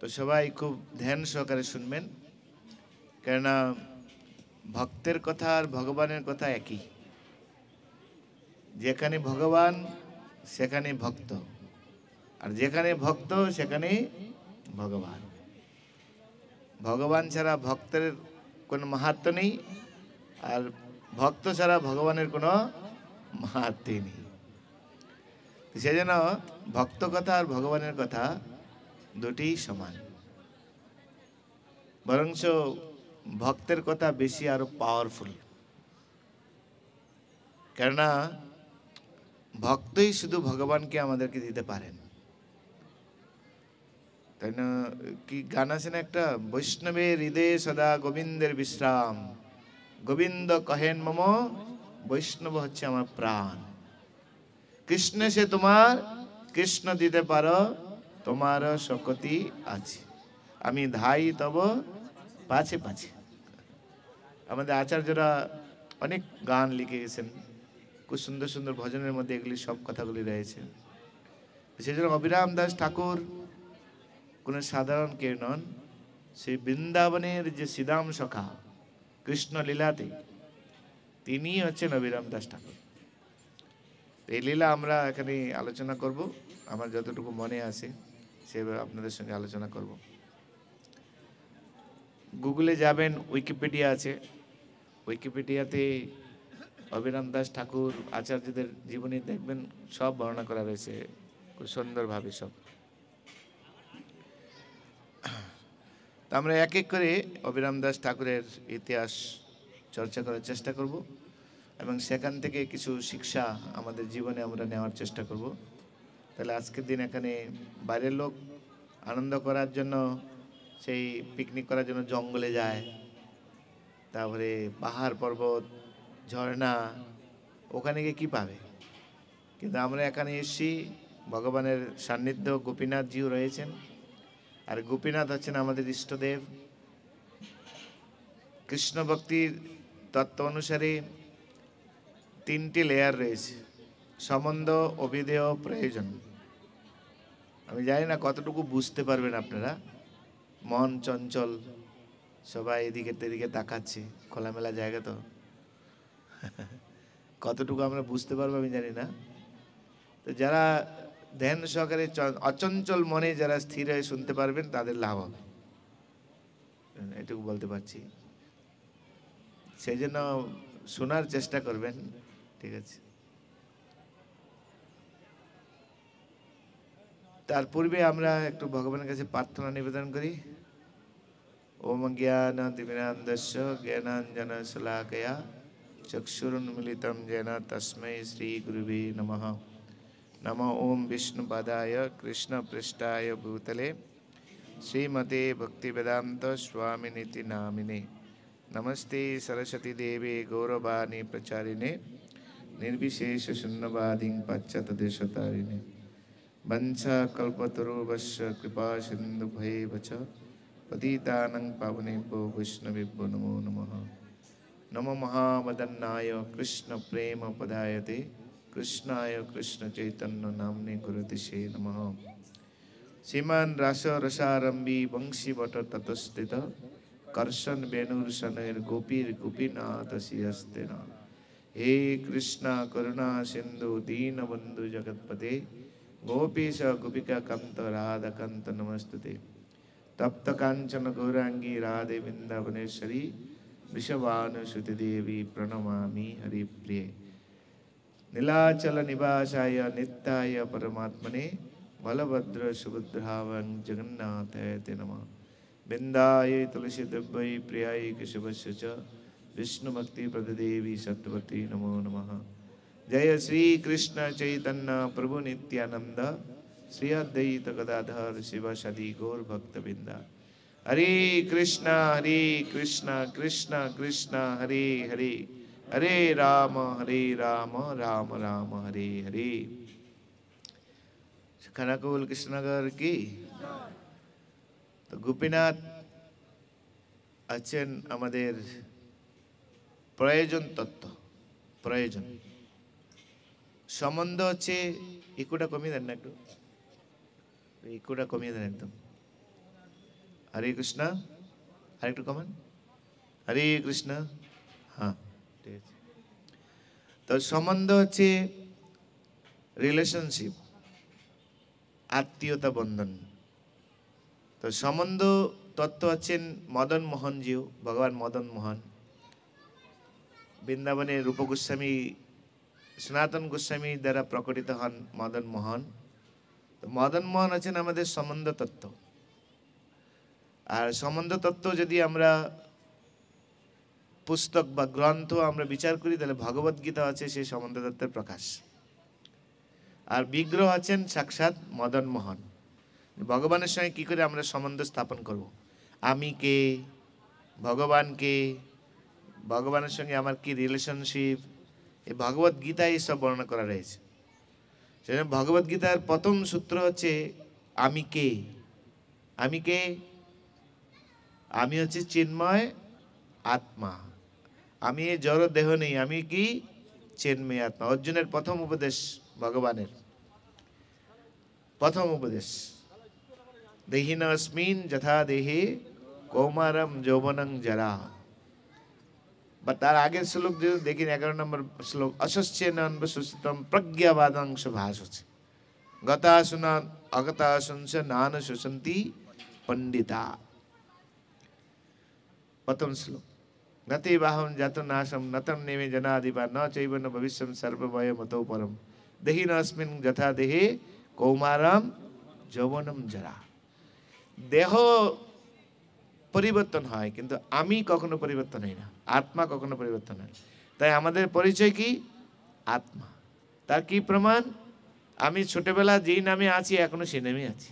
তো সবাই খুব ধ্যান সহকারে শুনবেন, কেননা ভক্তের কথা আর ভগবানের কথা একই। যেখানে ভগবান সেখানে ভক্ত, আর যেখানে ভক্ত সেখানে ভগবান। ভগবান ছাড়া ভক্তের কোনো মাহাত্ম্য নেই, আর ভক্ত ছাড়া ভগবানের কোনো মাহাত্ম্য নেই। সেজন্য ভক্ত কথা আর ভগবানের কথা দুটিই সমান, বরঞ্চ ভক্তের কথা বেশি আরো পাওয়ারফুল। কেননা ভক্তই শুধু ভগবানকে আমাদেরকে দিতে পারেন, তাই না? কি গান আছে না একটা, বৈষ্ণবের হৃদয়ে সদা গোবিন্দের বিশ্রাম, গোবিন্দ কহেন মম বৈষ্ণব হচ্ছে আমার প্রাণ। কৃষ্ণ সে তোমার, কৃষ্ণ দিতে পারো, তোমার শকতি আছে, আমি ধাই তব পাছে পাছে। আমাদের আচার্যরা অনেক গান লিখে গেছেন, খুব সুন্দর সুন্দর ভজনের মধ্যে এগুলি সব কথাগুলি রয়েছে। সেজন্য অবিরাম দাস ঠাকুর কোনো সাধারণ কেউ নন, সেই বৃন্দাবনের যে শ্রীদাম সখা কৃষ্ণ লীলাতে তিনি হচ্ছেন অবিরাম দাস ঠাকুর। এই লীলা আমরা এখানে আলোচনা করব, আমার যতটুকু মনে আছে সেভাবে আপনাদের সঙ্গে আলোচনা করব। গুগলে যাবেন, উইকিপিডিয়া আছে, উইকিপিডিয়াতে অবিরাম দাস ঠাকুর আচার্যদের জীবনী দেখবেন, সব বর্ণনা করা রয়েছে খুব সুন্দরভাবে সব। আমরা এক এক করে অবিরাম দাস ঠাকুরের ইতিহাস চর্চা করার চেষ্টা করব, এবং সেখান থেকে কিছু শিক্ষা আমাদের জীবনে আমরা নেওয়ার চেষ্টা করব। তাহলে আজকের দিন এখানে বাইরের লোক আনন্দ করার জন্য, সেই পিকনিক করার জন্য জঙ্গলে যায়, তারপরে পাহাড় পর্বত ঝর্ণা, ওখানে গিয়ে কী পাবে? কিন্তু আমরা এখানে এসেছি, ভগবানের সান্নিধ্য, গোপীনাথজিও রয়েছেন, আর গোপীনাথ হচ্ছেন আমাদের ইষ্টদেব। কৃষ্ণ ভক্তির তত্ত্ব অনুসারে তিনটি লেয়ার রয়েছে, সম্বন্ধ, অভিধেয়, প্রয়োজন। আমি জানি না কতটুকু বুঝতে পারবেন আপনারা, মন চঞ্চল, সবাই এদিকে তেদিকে তাকাচ্ছে, খোলামেলা জায়গা তো, কতটুকু আমরা বুঝতে পারবো আমি জানি না। তো যারা ধ্যান সহকারে অচঞ্চল মনে যারা স্থির হয়ে শুনতে পারবেন তাদের লাভ হবে, এটুকু বলতে পারছি। সেই জন্য শোনার চেষ্টা করবেন, ঠিক আছে? তার পূর্বে আমরা একটু ভগবানের কাছে প্রার্থনা নিবেদন করি। ওম জ্ঞানাতিমিরান্ধস্য জ্ঞানাঞ্জন শলাকয়া চক্ষুরুন্মিলিতং येन তস্मै শ্রী গুরুবে নমঃ। নমো ওম বিষ্ণুপদায় কৃষ্ণপৃষ্ঠায় ভূতলে শ্রীমতে ভক্তিবেদান্ত স্বামিনিতি নামিনে। নমস্তে सरस्वती देवे गौरवाणी प्रचारिणे निर्विशेष शून्यवादीं पाश्चात्यदेशतारिणे। वंशा कल्पतरुभ्यश्च कृपा सिन्धुभ्यैव च पतितानां पावनेभ्यो वैष्णवेभ्यो नमो नमः। नमो महावदन्नाय कृष्ण प्रेम पदायते कृष्णाय कृष्ण चैतन्य नाम्ने गुरुतिसे नमः। श्रीमान रास रसारंभी वंशी वट ततस्थित कर्षण वेणुर शनैर गोपीर गोपीनाथ श्रीहस्ते न। हे कृष्णा करुणा सिंधु दीन बंधु जगतपते गोपीश गोपिका कंत राधा कंत नमस्तुते। तप्त कांचन गौरांगी राधे वृंदावनेश्वरी वृषभानुसुते देवी प्रणमामि हरिप्रिये। नीलाचल निवासाय नित्याय परमात्मने बलभद्र सुभद्रावं जगन्नाथाय ते नमः। बिंदाय तुलसी दिव्यै प्रियाय केशवस्य च विष्णु भक्ति प्रदेवी सत्यवती नमो नमः। जय श्री कृष्ण चैतन्य प्रभु नित्यानंद श्री अद्वैत गदाधर शिवासादि गौर भक्तवृंद। हरे कृष्णा कृष्ण कृष्ण हरे हरे, हरे राम राम राम हरे हरे। খানাকুল কৃষ্ণনগর কি? তো গোপীনাথ আছেন আমাদের প্রয়োজন তত্ত্ব, প্রয়োজন সম্বন্ধ হচ্ছে, ইকুটা কমিয়ে দেন না একটু, ইকুটা কমিয়ে দেন একদম। হরে কৃষ্ণ। আরেকটু কমেন, হরে কৃষ্ণ। হ্যাঁ, ঠিক আছে। তো সম্বন্ধ হচ্ছে রিলেশনশিপ, আত্মীয়তা বন্ধন। তো সম্বন্ধ তত্ত্ব হচ্ছেন মদন মোহনজিও, ভগবান মদন মোহন। বৃন্দাবনে রূপ গোস্বামী, সনাতন গোস্বামী দ্বারা প্রকটিত হন মদন মোহন। তো মদন মোহন আছেন আমাদের সম্বন্ধ তত্ত্ব। আর সম্বন্ধ তত্ত্ব যদি আমরা পুস্তক বা গ্রন্থ আমরা বিচার করি, তাহলে ভগবত গীতা আছে সেই সম্বন্ধ তত্ত্বের প্রকাশ। আর বিগ্রহ আছেন সাক্ষাৎ মদন মোহন। ভগবানের সঙ্গে কি করে আমরা সম্বন্ধ স্থাপন করব, আমি কে, ভগবান কে, ভগবানের সঙ্গে আমার কি রিলেশনশিপ, এই ভগবত গীতায় এইসব বর্ণনা করা রয়েছে। সেজন্য ভগবত গীতার প্রথম সূত্র হচ্ছে আমি কে। আমি কে? আমি হচ্ছে চিন্ময় আত্মা। আমি এই জড় দেহ নেই, আমি কি? চিন্ময় আত্মা। অর্জুনের প্রথম উপদেশ, ভগবানের প্রথম উপদেশ, দেহিনস্মিন যথা দেহে কৌমারম যৌবনং জরা। বা তার আগের শ্লোক যদি দেখি, 11 নম্বর শ্লোক, অশস্যেনন্বসুতম প্রজ্ঞাবাদাংশ ভাষছে গতাসুনা অগতাসুংস নান শুসন্তি পণ্ডিতা। প্রথম শ্লোক, গতি বাহম জাত নাশম নতম নেমে জনাদিবা ন চৈব ন ভবিষ্যম সর্বভয় মতো পরম দেহিনস্মিন যথা দেহে কৌমারম যৌবনম জরা। দেহ পরিবর্তন হয়, কিন্তু আমি কখনো পরিবর্তন হই না, আত্মা কখনো পরিবর্তন হয়। তাই আমাদের পরিচয় কি? আত্মা। তার কি প্রমাণ? আমি ছোটবেলা যেই নামে আছি এখনো সেই নামে আছি,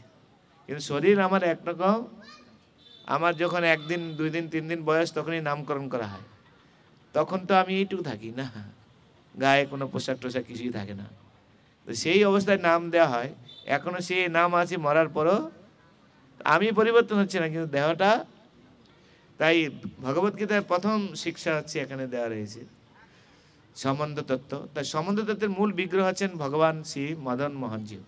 কিন্তু শরীর আমার একরকম। আমার যখন 1 দিন 2 দিন 3 দিন বয়স, তখনই নামকরণ করা হয়। তখন তো আমি এইটুকু থাকি না, গায়ে কোনো পোশাক টোশাক কিছুই থাকে না। তো সেই অবস্থায় নাম দেওয়া হয়, এখনো সেই নাম আছে, মরার পরও আমি পরিবর্তন হচ্ছে না, কিন্তু দেহটা। তাই ভগবদ্গীতার প্রথম শিক্ষা হচ্ছে এখানে দেওয়া রয়েছে সম্বন্ধ তত্ত্ব। তাই সম্বন্ধ তত্ত্বের মূল বিগ্রহ আছেন ভগবান শ্রী মদন মোহনজি।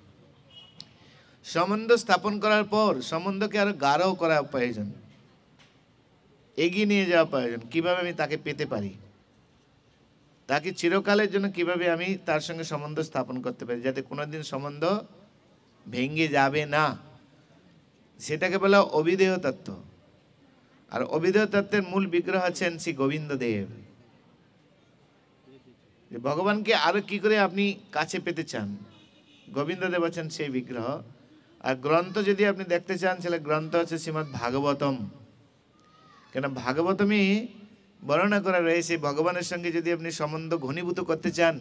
সম্বন্ধ স্থাপন করার পর সম্বন্ধকে আরো গাঢ় করা প্রয়োজন, এগিয়ে নিয়ে যাওয়া প্রয়োজন। কিভাবে আমি তাকে পেতে পারি, তাকে চিরকালের জন্য কিভাবে আমি তার সঙ্গে সম্বন্ধ স্থাপন করতে পারি, যাতে কোনোদিন সম্বন্ধ ভেঙে যাবে না, সেটাকে বলা অবিধেয় তত্ত্ব। আর অবিধেয় তত্ত্বের মূল বিগ্রহ আছেন শ্রী গোবিন্দ দেব। ভগবানকে আরো কি করে আপনি কাছে পেতে চান, গোবিন্দ দেব আছেন সেই বিগ্রহ। আর গ্রন্থ যদি আপনি দেখতে চান, তাহলে গ্রন্থ আছে শ্রীমদ্ ভাগবতম। কেন ভাগবতমে বর্ণনা করা রয়েছে ভগবানের সঙ্গে যদি আপনি সম্বন্ধ ঘনীভূত করতে চান,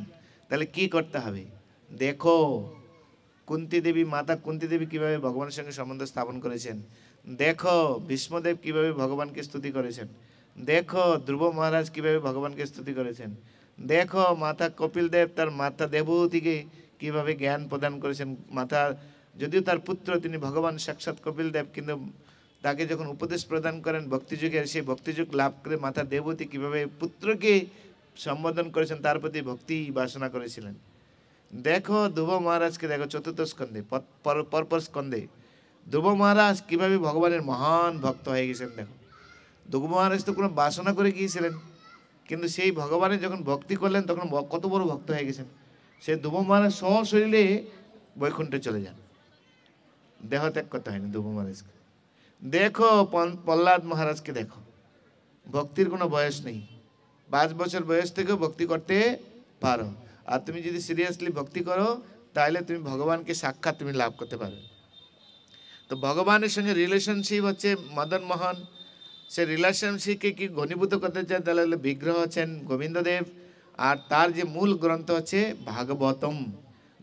তাহলে কি করতে হবে। দেখো কুন্তী দেবী, মাতা কুন্তী দেবী কিভাবে ভগবানের সঙ্গে সম্বন্ধ স্থাপন করেছেন। দেখো ভীষ্মদেব কিভাবে ভগবানকে স্তুতি করেছেন। দেখো ধ্রুব মহারাজ কিভাবে ভগবানকে স্তুতি করেছেন। দেখো মাতা কপিল দেব তার মাতা দেবহূতিকে কিভাবে জ্ঞান প্রদান করেছেন। মাতা যদিও তার পুত্র, তিনি ভগবান সাক্ষাৎ কপিল দেব, কিন্তু তাকে যখন উপদেশ প্রদান করেন ভক্তিযুগের, সেই ভক্তিযুগ লাভ করে মাতা দেবতী কিভাবে পুত্রকে সম্বোধন করেছেন, তার প্রতি ভক্তি বাসনা করেছিলেন। দেখো ধ্রুব মহারাজকে, দেখো চতুর্থ স্কন্ধে, পরপর স্কন্ধে ধ্রুব মহারাজ কিভাবে ভগবানের মহান ভক্ত হয়ে গেছেন। দেখো ধ্রুব মহারাজ তো কোনো বাসনা করে গিয়েছিলেন, কিন্তু সেই ভগবানের যখন ভক্তি করলেন তখন কত বড় ভক্ত হয়ে গেছেন। সেই ধ্রুব মহারাজ সশরীরে বৈকুণ্ঠে চলে যান, দেহ ত্যাগ করতে হয়নি ধ্রুব মহারাজকে। দেখো প্রহ্লাদ মহারাজকে, দেখো ভক্তির কোনো বয়স নেই, 5 বছর বয়স থেকেও ভক্তি করতে পারো। আর তুমি যদি সিরিয়াসলি ভক্তি করো, তাহলে তুমি ভগবানকে সাক্ষাৎ তুমি লাভ করতে পারো। তো ভগবানের সঙ্গে রিলেশনশিপ হচ্ছে মদন মোহন। সে রিলেশনশিপকে কি ঘনীভূত করতে চান, তাহলে বিগ্রহ হচ্ছেন গোবিন্দদেব। আর তার যে মূল গ্রন্থ হচ্ছে ভাগবতম,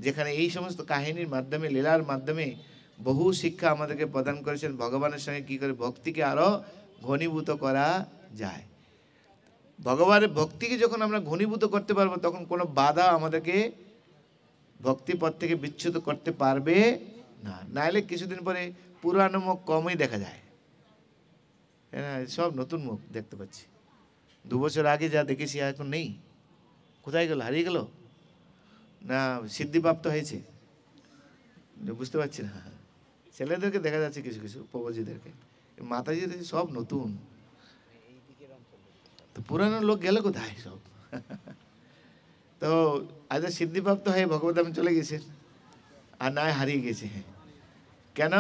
যেখানে এই সমস্ত কাহিনীর মাধ্যমে, লীলার মাধ্যমে বহু শিক্ষা আমাদেরকে প্রদান করেছেন, ভগবানের সঙ্গে কি করে ভক্তিকে আরো ঘনীভূত করা যায়। ভগবানের ভক্তিকে যখন আমরা ঘনীভূত করতে পারবো, তখন কোনো বাধা আমাদেরকে ভক্তিপথ থেকে বিচ্যুত করতে পারবে না। নাহলে কিছুদিন পরে পুরানো মুখ কমই দেখা যায়, হ্যাঁ, সব নতুন মুখ দেখতে পাচ্ছি। 2 বছর আগে যা দেখেছি এখন নেই, কোথায় গেল, হারিয়ে গেল না সিদ্ধিপ্রাপ্ত হয়েছে, বুঝতে পারছি না। ছেলেদেরকে দেখা যাচ্ছে কিছু কিছু প্রভুজিদেরকে, মাতাজি সব নতুন, তো পুরানো লোক গেল কোথায় সব? তো আজ সিদ্ধিপ্রাপ্ত হয়ে ভগবদ্ধামে চলে গেছেন, আর নয় হারিয়ে গেছে। কেন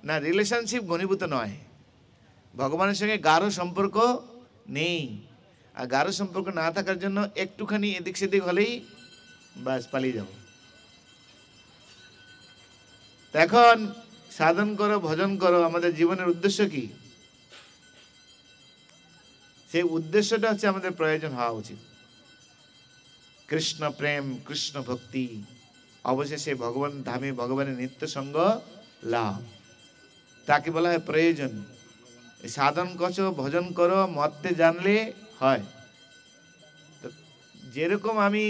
না? রিলেশনশিপ ঘনীভূত নয়, ভগবানের সঙ্গে গাঢ় সম্পর্ক নেই। আর গাঢ় সম্পর্ক না থাকার জন্য একটুখানি এদিক সেদিক হলেই বাস পালিয়ে যাব। এখন সাধন করো, ভজন করো, আমাদের জীবনের উদ্দেশ্য কি? সেই উদ্দেশ্যটা হচ্ছে আমাদের প্রয়োজন হওয়া উচিত কৃষ্ণ প্রেম, কৃষ্ণ ভক্তি, অবশেষে ভগবান ধামে ভগবানের নিত্য সঙ্গ লাভ, তাকে বলা হয় প্রয়োজন। সাধন করো, ভজন করো, মরতে জানলে হয়। যেরকম আমি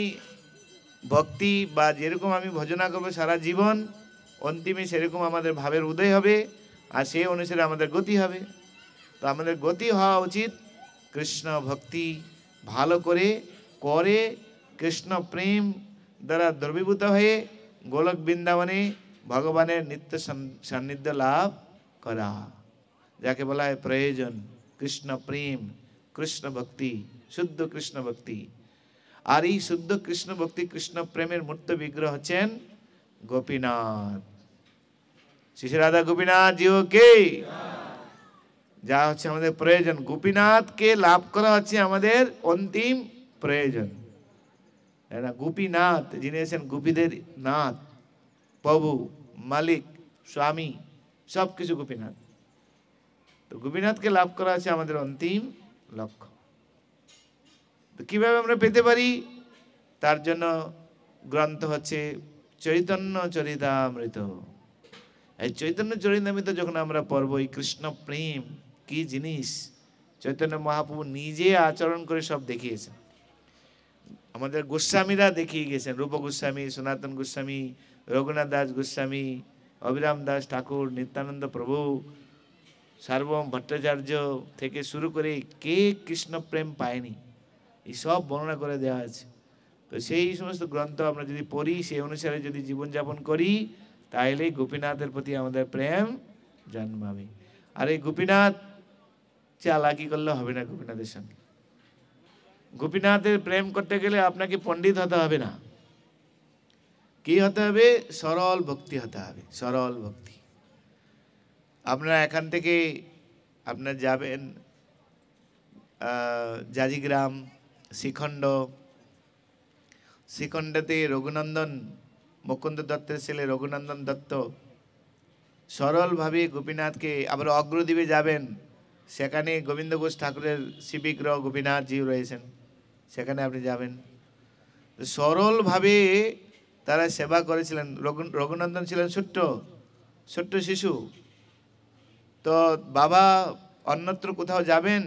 ভক্তি বা যেরকম আমি ভজনা করবো সারা জীবন, অন্তিমে সেরকম আমাদের ভাবের উদয় হবে, আর সেই অনুসারে আমাদের গতি হবে। তো আমাদের গতি হওয়া উচিত কৃষ্ণ ভক্তি ভালো করে করে, কৃষ্ণ প্রেম দ্বারা দ্রবীভূত হয়ে গোলক বৃন্দাবনে ভগবানের নিত্য সান্নিধ্য লাভ করা, যাকে বলা হয় প্রয়োজন কৃষ্ণ প্রেম, কৃষ্ণ ভক্তি, শুদ্ধ কৃষ্ণ ভক্তি। আর এই শুদ্ধ কৃষ্ণ ভক্তি, কৃষ্ণ প্রেমের মূর্ত বিগ্রহ হচ্ছেন গোপীনাথ। শ্রী রাধা গোপীনাথ জিও কে, যা হচ্ছে আমাদের প্রয়োজন। গোপীনাথকে লাভ করা হচ্ছে আমাদের অন্তিম প্রয়োজন। গোপীনাথ যিনি আছেন গোপীদের নাথ, প্রভু, মালিক, স্বামী, সবকিছু গোপীনাথ। তো গোপীনাথকে লাভ করা আছে আমাদের অন্তিম লক্ষ্য। তো কিভাবে আমরা পেতে পারি? তার জন্য গ্রন্থ হচ্ছে চৈতন্য চরিতামৃত। এই চৈতন্য চরিতামৃত যখন আমরা পড়ব, এই কৃষ্ণ প্রেম কি জিনিস চৈতন্য মহাপ্রভু নিজে আচরণ করে সব দেখিয়েছেন। আমাদের গোস্বামীরা দেখিয়ে গেছেন, রূপ গোস্বামী, সনাতন গোস্বামী, রঘুনাথ দাস গোস্বামী, অভিরাম দাস ঠাকুর, নিত্যানন্দ প্রভু, সার্বভৌম ভট্টাচার্য থেকে শুরু করে কে কৃষ্ণ প্রেম পায়নি, এই সব বর্ণনা করে দেওয়া আছে। তো সেই সমস্ত গ্রন্থ আমরা যদি পড়ি, সেই অনুসারে যদি জীবনযাপন করি, তাহলে গোপীনাথের প্রতি আমাদের প্রেম জন্মাবে। আর এই গোপীনাথ চালাকি করলে হবে না। গোপীনাথের সঙ্গে গোপীনাথের প্রেম করতে গেলে আপনাকে পণ্ডিত হতে হবে না। কি হতে হবে? সরল ভক্তি হতে হবে, সরল ভক্তি। আপনারা এখান থেকে আপনার যাবেন জাজিগ্রাম, শ্রীখণ্ড, শ্রীখণ্ডতে রঘুনন্দন, মুকুন্দ দত্তের ছেলে রঘুনন্দন দত্ত সরলভাবে গোপীনাথকে, আবার অগ্রদ্বীপে যাবেন, সেখানে গোবিন্দ ঘোষ ঠাকুরের শিবিগ্রহ গোপীনাথজিও রয়েছেন, সেখানে আপনি যাবেন। সরলভাবে তারা সেবা করেছিলেন। রঘুনন্দন ছিলেন ছোট্ট ছোট্ট শিশু, তো বাবা অন্যত্র কোথাও যাবেন,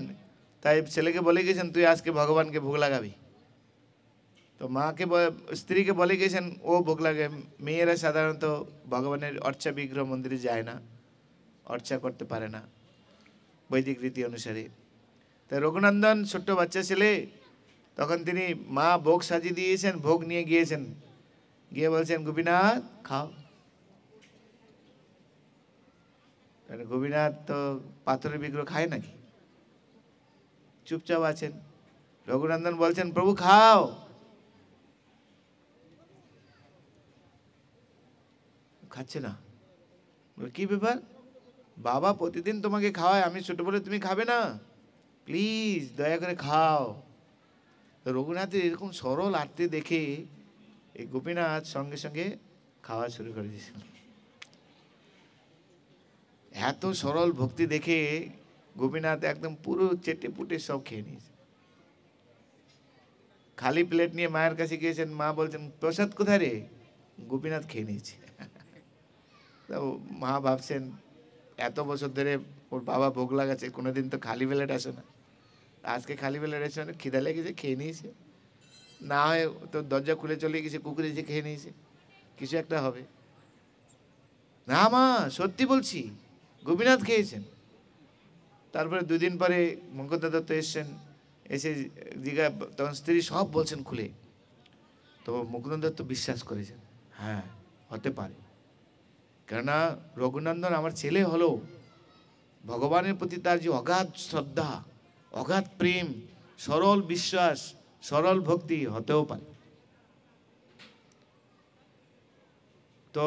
তাই ছেলেকে বলে গেছেন তুই আজকে ভগবানকে ভোগ লাগাবি। তো মাকে, স্ত্রীকে বলে গেছেন ও ভোগ লাগে। মেয়েরা সাধারণত ভগবানের অর্চা বিগ্রহ মন্দিরে যায় না, অর্চা করতে পারে না বৈদিক রীতি অনুসারে। তাই রঘুনন্দন ছোট্ট বাচ্চা ছেলে, তখন তিনি মা ভোগ সাজিয়ে দিয়েছেন, ভোগ নিয়ে গিয়েছেন, গিয়ে বলছেন গোপীনাথ খাও। গোপীনাথ তো পাথরের বিগ্রহ খায় নাকি, চুপচাপ আছেন। রঘুনন্দন বলছেন প্রভু খাও। খাচ্ছে না। কি ব্যাপার? বাবা প্রতিদিন তোমাকে খাওয়ায়, আমি ছোট বলে তুমি খাবে না? প্লিজ দয়া করে খাও। তো রঘুনাথের এরকম সরল আরতি দেখে এই গোপীনাথ সঙ্গে সঙ্গে খাওয়া শুরু করে দিয়েছিল। এত সরল ভক্তি দেখে গোপীনাথ একদম পুরো চেটে পুটে সব খেয়ে নিয়েছে। খালি প্লেট নিয়ে মায়ের কাছে গিয়েছেন, মা বলছেন প্রসাদ কোথায় রে? গোপীনাথ খেয়ে নিয়েছে। তো মা ভাবছেন এত বছর ধরে ওর বাবা ভোগ লাগাচ্ছে, কোনোদিন তো খালি প্লেট আসে না, আজকে খালি প্লেট এসে খিদা লেগেছে, খেয়ে নিয়েছে। না হয় তো দরজা খুলে চলে গেছে, কুকুর এসে খেয়ে নিয়েছে, কিছু একটা হবে। না মা সত্যি বলছি, গোপীনাথ খেয়েছেন। তারপরে 2 দিন পরে মুকুন্দ দত্ত এসছেন, এসে জিজ্ঞা, তখন স্ত্রী সব বলছেন খুলে। তো মুকুন্দ দত্ত বিশ্বাস করেছেন, হ্যাঁ হতে পারে, কেননা রঘুনন্দন আমার ছেলে হলো, ভগবানের প্রতি তার যে অগাধ শ্রদ্ধা, অগাধ প্রেম, সরল বিশ্বাস, সরল ভক্তি হতেও পারে। তো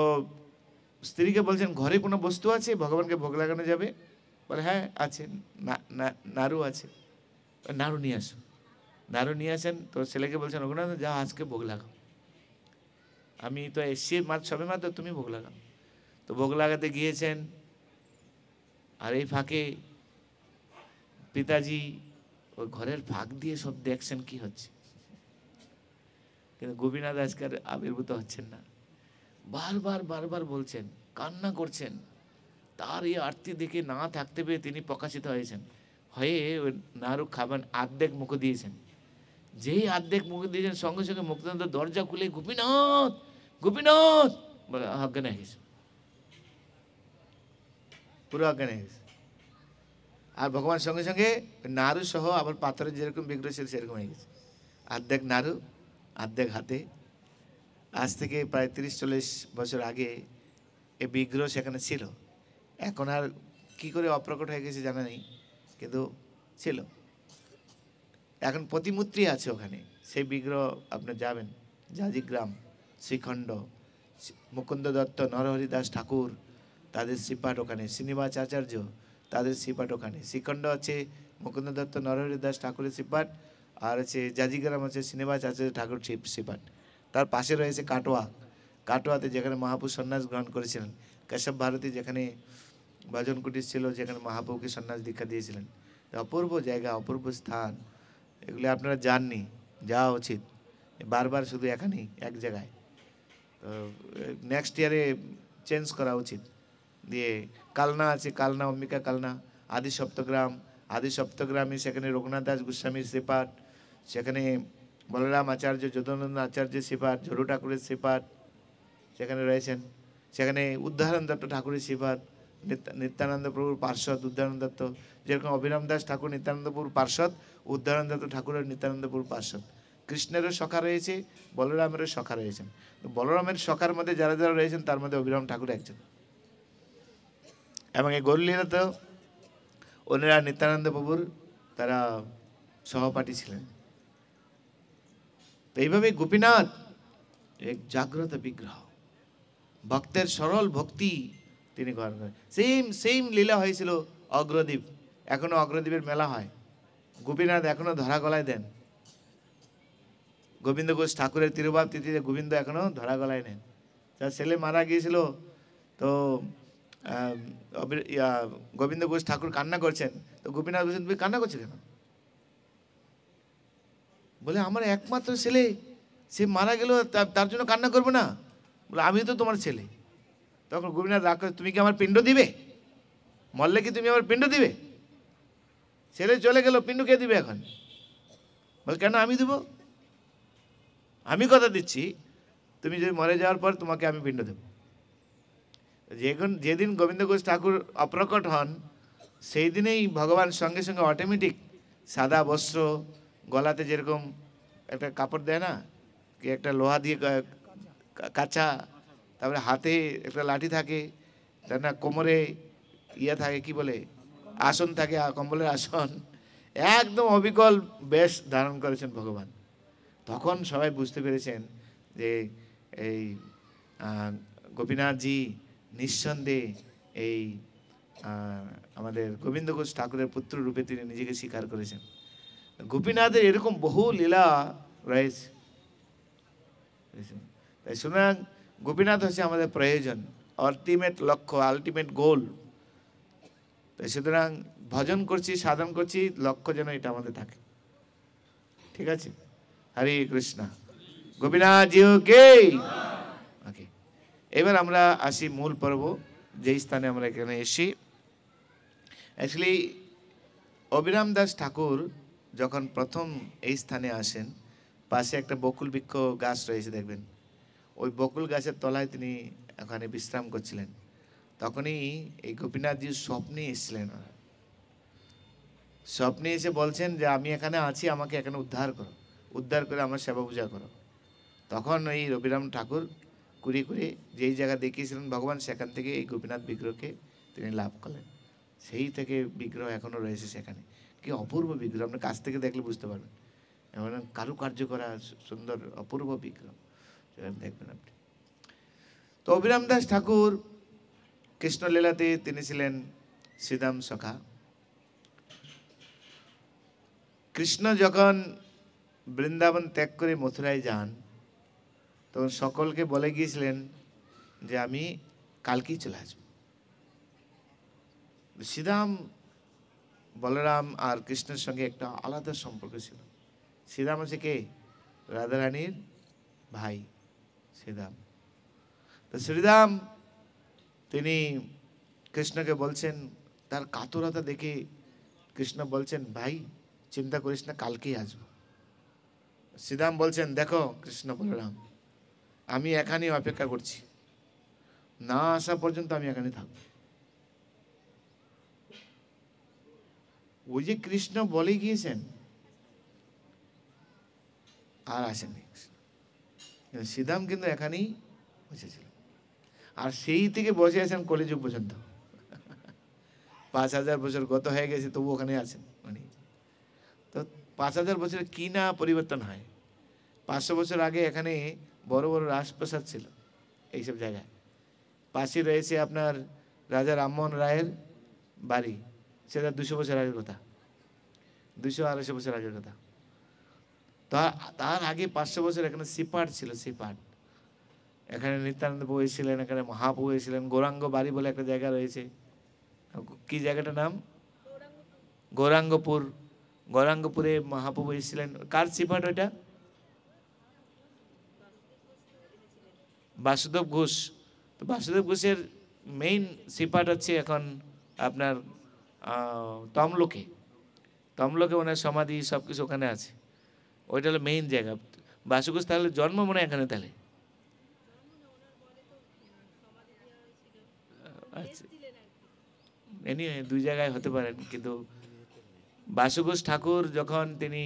স্ত্রীকে বলছেন, ঘরে কোনো বস্তু আছে ভগবানকে ভোগ লাগানো যাবে? বলে হ্যাঁ আছে, নাড়ু আছে। নাড়ু নিয়ে আসো। নাড়ু নিয়ে আসেন। তো ছেলেকে বলছেন, রঘুনাথ যা আজকে ভোগ লাগাও, আমি তো এসছি সবে মাত্র, তুমি ভোগ লাগাও। তো ভোগ লাগাতে গিয়েছেন, আর এই ফাঁকে পিতাজি ওই ঘরের ফাঁক দিয়ে সব দেখছেন কি হচ্ছে, কিন্তু গোপীনাথ আজকাল আবির্ভূত হচ্ছেন না। বারবার বারবার বলছেন, কান্না করছেন। তার এই আরতি দেখে না থাকতে পেরে তিনি প্রকাশিত হয়েছেন, হয়ে ওই নাড়ু খাবেন, আর্ধেক মুখ দিয়েছেন। যেই আর্ধেক মুখ দিয়েছেন, সঙ্গে সঙ্গে মুক্তানন্দ দরজা খুলে গোপীনাথ গোপীনাথ অজ্ঞান হয়ে গেছে, পুরো অজ্ঞান হয়ে গেছে। আর ভগবান সঙ্গে সঙ্গে নাড়ু সহ আবার পাথরের যেরকম বিগ্রহ ছিল সেরকম হয়ে গেছে, আর্ধেক নাড়ু আর্ধেক হাতে। আজ থেকে প্রায় 30-40 বছর আগে এই বিগ্রহ সেখানে ছিল। এখন আর কি করে অপ্রকট হয়ে গেছে জানা নেই, কিন্তু ছিল। এখন প্রতিমূর্তি আছে ওখানে, সেই বিগ্রহ আপনি যাবেন, জাজিগ্রাম, শ্রীখণ্ড, মুকুন্দ দত্ত, নরহরি দাস ঠাকুর, তাদের শ্রীপাঠ ওখানে, শ্রীনিবাস আচার্য, তাদের শ্রীপাঠ ওখানে। শ্রীখণ্ড আছে মুকুন্দ দত্ত, নরহরি দাস ঠাকুরের শ্রীপাঠ, আর আছে জাজিগ্রাম আছে শ্রীনিবাস আচার্য ঠাকুর শ্রীপাঠ। তার পাশে রয়েছে কাটোয়া, কাটোয়াতে যেখানে মহাপুর সন্ন্যাস গ্রহণ করেছিলেন, কেশব ভারতী যেখানে ভজন কুটির ছিল, যেখানে মহাপ্রভুকে সন্ন্যাস দীক্ষা দিয়েছিলেন। অপূর্ব জায়গা, অপূর্ব স্থান, এগুলি আপনারা জাননি, যাওয়া উচিত। বারবার শুধু এখানেই এক জায়গায়, তো নেক্সট ইয়ারে চেঞ্জ করা উচিত। দিয়ে কালনা আছে, কালনা অম্বিকা কালনা, আদি সপ্তগ্রাম, আদি সপ্তগ্রামে সেখানে রঘুনাথ দাস গোস্বামীর শ্রীপাঠ, সেখানে বলরাম আচার্য, যদুনন্দন আচার্যের শ্রীপাঠ, ঝরু ঠাকুরের শ্রীপাঠ সেখানে রয়েছেন। সেখানে উদ্ধারণ দত্ত ঠাকুরের শ্রীপাঠ, নিত্যানন্দ প্রভুর পার্শ্বদ উদ্ধারণ দত্ত, যেরকম অভিরাম দাস ঠাকুর নিত্যানন্দ প্রভুর পার্শ্বদ, উদ্ধারণ দত্ত ঠাকুরের নিত্যানন্দ প্রভুর পার্শ্বদ। কৃষ্ণেরও সখা রয়েছে, বলরামেরও সখা রয়েছেন। বলরামের সখার মধ্যে যারা যারা রয়েছেন তার মধ্যে অভিরাম ঠাকুর একজন। এবং এই গৌরলীলাতেও ওনারা নিত্যানন্দ প্রভুর তারা সহপাঠী ছিলেন। তো এইভাবে গোপীনাথ এক জাগ্রত বিগ্রহ, ভক্তের সরল ভক্তি তিনি গ্রহণ করেন। সেম লীলা হয়েছিল অগ্রদ্বীপ, এখনো অগ্রদ্বীপের মেলা হয়। গোপীনাথ এখনো ধরা গলায় দেন। গোবিন্দ ঘোষ ঠাকুরের তিরুভাব তিথিতে গোবিন্দ এখনো ধরা গলায় নেন। তার ছেলে মারা গিয়েছিল, তো গোবিন্দ ঘোষ ঠাকুর কান্না করছেন। তো গোপীনাথ বলছেন, তুমি কান্না করছো কেন? বলে আমার একমাত্র ছেলে, সে মারা গেল, তার জন্য কান্না করবো না? বলে আমি তো তোমার ছেলে। তখন গোপীনাথ রাগ করে, তুমি কি আমার পিণ্ড দিবে? মরলে কি তুমি আমার পিণ্ড দিবে? ছেলে চলে গেল, পিণ্ড কে দিবে এখন? বলে কেন আমি দেবো? আমি কথা দিচ্ছি, তুমি যদি মরে যাওয়ার পর তোমাকে আমি পিণ্ড দেব। যেদিন গোবিন্দ ঘোষ ঠাকুর অপ্রকট হন, সেই দিনেই ভগবান সঙ্গে সঙ্গে অটোমেটিক সাদা বস্ত্র, গলাতে যেরকম একটা কাপড় দেয় না, কি একটা লোহা দিয়ে কাঁচা, তারপরে হাতে একটা লাঠি থাকে, তার না কোমরে ইয়ে থাকে, কি বলে, আসন থাকে, কম্বলের আসন, একদম অবিকল বেশ ধারণ করেছেন ভগবান। তখন সবাই বুঝতে পেরেছেন যে এই গোপীনাথজি নিঃসন্দেহে এই আমাদের গোবিন্দ ঘোষ ঠাকুরের পুত্র রূপে তিনি নিজেকে স্বীকার করেছেন। গোপীনাথের এরকম বহু লীলা রয়েছে। তাই সুতরাং গোপীনাথ হচ্ছে আমাদের প্রয়োজন, আলটিমেট লক্ষ্য, আলটিমেট গোল। তাই সুতরাং ভজন করছি, সাধন করছি, লক্ষ্য যেন এটা আমাদের থাকে। ঠিক আছে, হরে কৃষ্ণ, গোপীনাথ জিও কে। ওকে, এবার আমরা আসি মূল পর্ব, যেই স্থানে আমরা এখানে এসি। অ্যাকচুয়ালি অভিরাম দাস ঠাকুর যখন প্রথম এই স্থানে আসেন, পাশে একটা বকুল বৃক্ষ গাছ রয়েছে দেখবেন, ওই বকুল গাছের তলায় তিনি ওখানে বিশ্রাম করছিলেন। তখনই এই গোপীনাথজির স্বপ্নে এসেছিলেন। স্বপ্নে এসে বলছেন যে আমি এখানে আছি, আমাকে এখানে উদ্ধার করো, উদ্ধার করে আমার সেবা পূজা করো। তখন এই রবিরাম ঠাকুর কুড়িয়ে কুড়িয়ে যেই জায়গা দেখিয়েছিলেন ভগবান, সেখান থেকে এই গোপীনাথ বিগ্রহকে তিনি লাভ করলেন। সেই থেকে বিগ্রহ এখনো রয়েছে সেখানে। কি অপূর্ব বিগ্রহ, আপনি কাছ থেকে দেখলে বুঝতে পারবেন। এমন কারুকার্য করা সুন্দর অপূর্ব বিগ্রহ, দেখবেন আপনি। তো অভিরাম দাস ঠাকুর কৃষ্ণলীলাতে তিনি ছিলেন শ্রীদাম সখা। কৃষ্ণ যখন বৃন্দাবন ত্যাগ করে মথুরায় যান, তখন সকলকে বলে গিয়েছিলেন যে আমি কালকেই চলে আসবো। শ্রীরাম, বলরাম আর কৃষ্ণের সঙ্গে একটা আলাদা সম্পর্ক ছিল। শ্রীরাম হচ্ছে কে? রাধারানীর ভাই শ্রীরাম। তো শ্রীরাম তিনি কৃষ্ণকে বলছেন, তার কাতরতা দেখে কৃষ্ণ বলছেন, ভাই চিন্তা করিস না, কালকেই আসবো। শ্রীরাম বলছেন, দেখো কৃষ্ণ বলরাম, আমি এখানেই অপেক্ষা করছি, না আসা পর্যন্ত আমি এখানে থাকবো। ওই যে কৃষ্ণ বলে গিয়েছেন, আর আসেননি। শ্রীরাম কিন্তু এখানেই বসেছিল, আর সেই থেকে বসে আছেন কলিযুগ পর্যন্ত। 5000 বছর গত হয়ে গেছে, তবু ওখানে আছেন উনি। তো 5000 বছরে কি না পরিবর্তন হয়। 500 বছর আগে এখানে বড় বড় রাজপ্রাসাদ ছিল এইসব জায়গায়। পাশে রয়েছে আপনার রাজা রামমোহন রায়ের বাড়ি, সেটা 200 বছর আগের কথা, 200-250 বছর আগের কথা। তার আগে 500 বছর এখানে সিপাট ছিল, সিপাট। এখানে নিত্যানন্দ প্রভু এসেছিলেন, এখানে মহাপ্রভু এসেছিলেন। গৌরাঙ্গ বাড়ি বলে একটা জায়গা রয়েছে, কি জায়গাটার নাম? গৌরাঙ্গপুর। গৌরাঙ্গপুরে মহাপ্রভু এসেছিলেন। কার সিপাট ওইটা? বাসুদেব ঘোষ। তো বাসুদেব ঘোষের মেইন সিপাট হচ্ছে এখন আপনার তমলোকে। তমলোকে ওনার সমাধি সব কিছু ওখানে আছে, ওইটা হলো মেইন জায়গা। বাসু ঘোষ তাহলে জন্ম মনে হয় এখানে তাহলে। আচ্ছা, এনিওয়ে 2 জায়গায় হতে পারেন, কিন্তু বাসু ঘোষ ঠাকুর যখন তিনি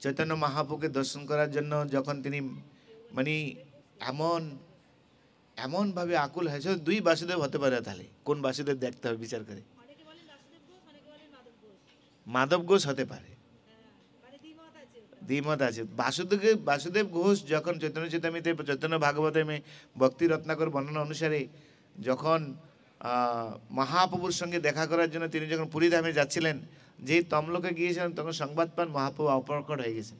চৈতন্য মহাপ্রভুকে দর্শন করার জন্য যখন তিনি মানে এমনভাবে আকুল হয়েছে, 2 বাসুদেব হতে পারে, তাহলে কোন বাসুদেব দেখতে হবে বিচার করে। মাধব ঘোষ হতে পারে, দ্বিমত আছে। বাসুদেব ঘোষ যখন চৈতন্য চৈতামিতে, চৈতন্য ভাগবতে ভক্তি রত্নাকর বর্ণনা অনুসারে যখন মহাপ্রভুর সঙ্গে দেখা করার জন্য তিনি যখন পুরীধামে যাচ্ছিলেন, যেই তমলোকে গিয়েছিলেন, তখন সংবাদ পান মহাপ্রভু অপ্রকট হয়ে গেছেন।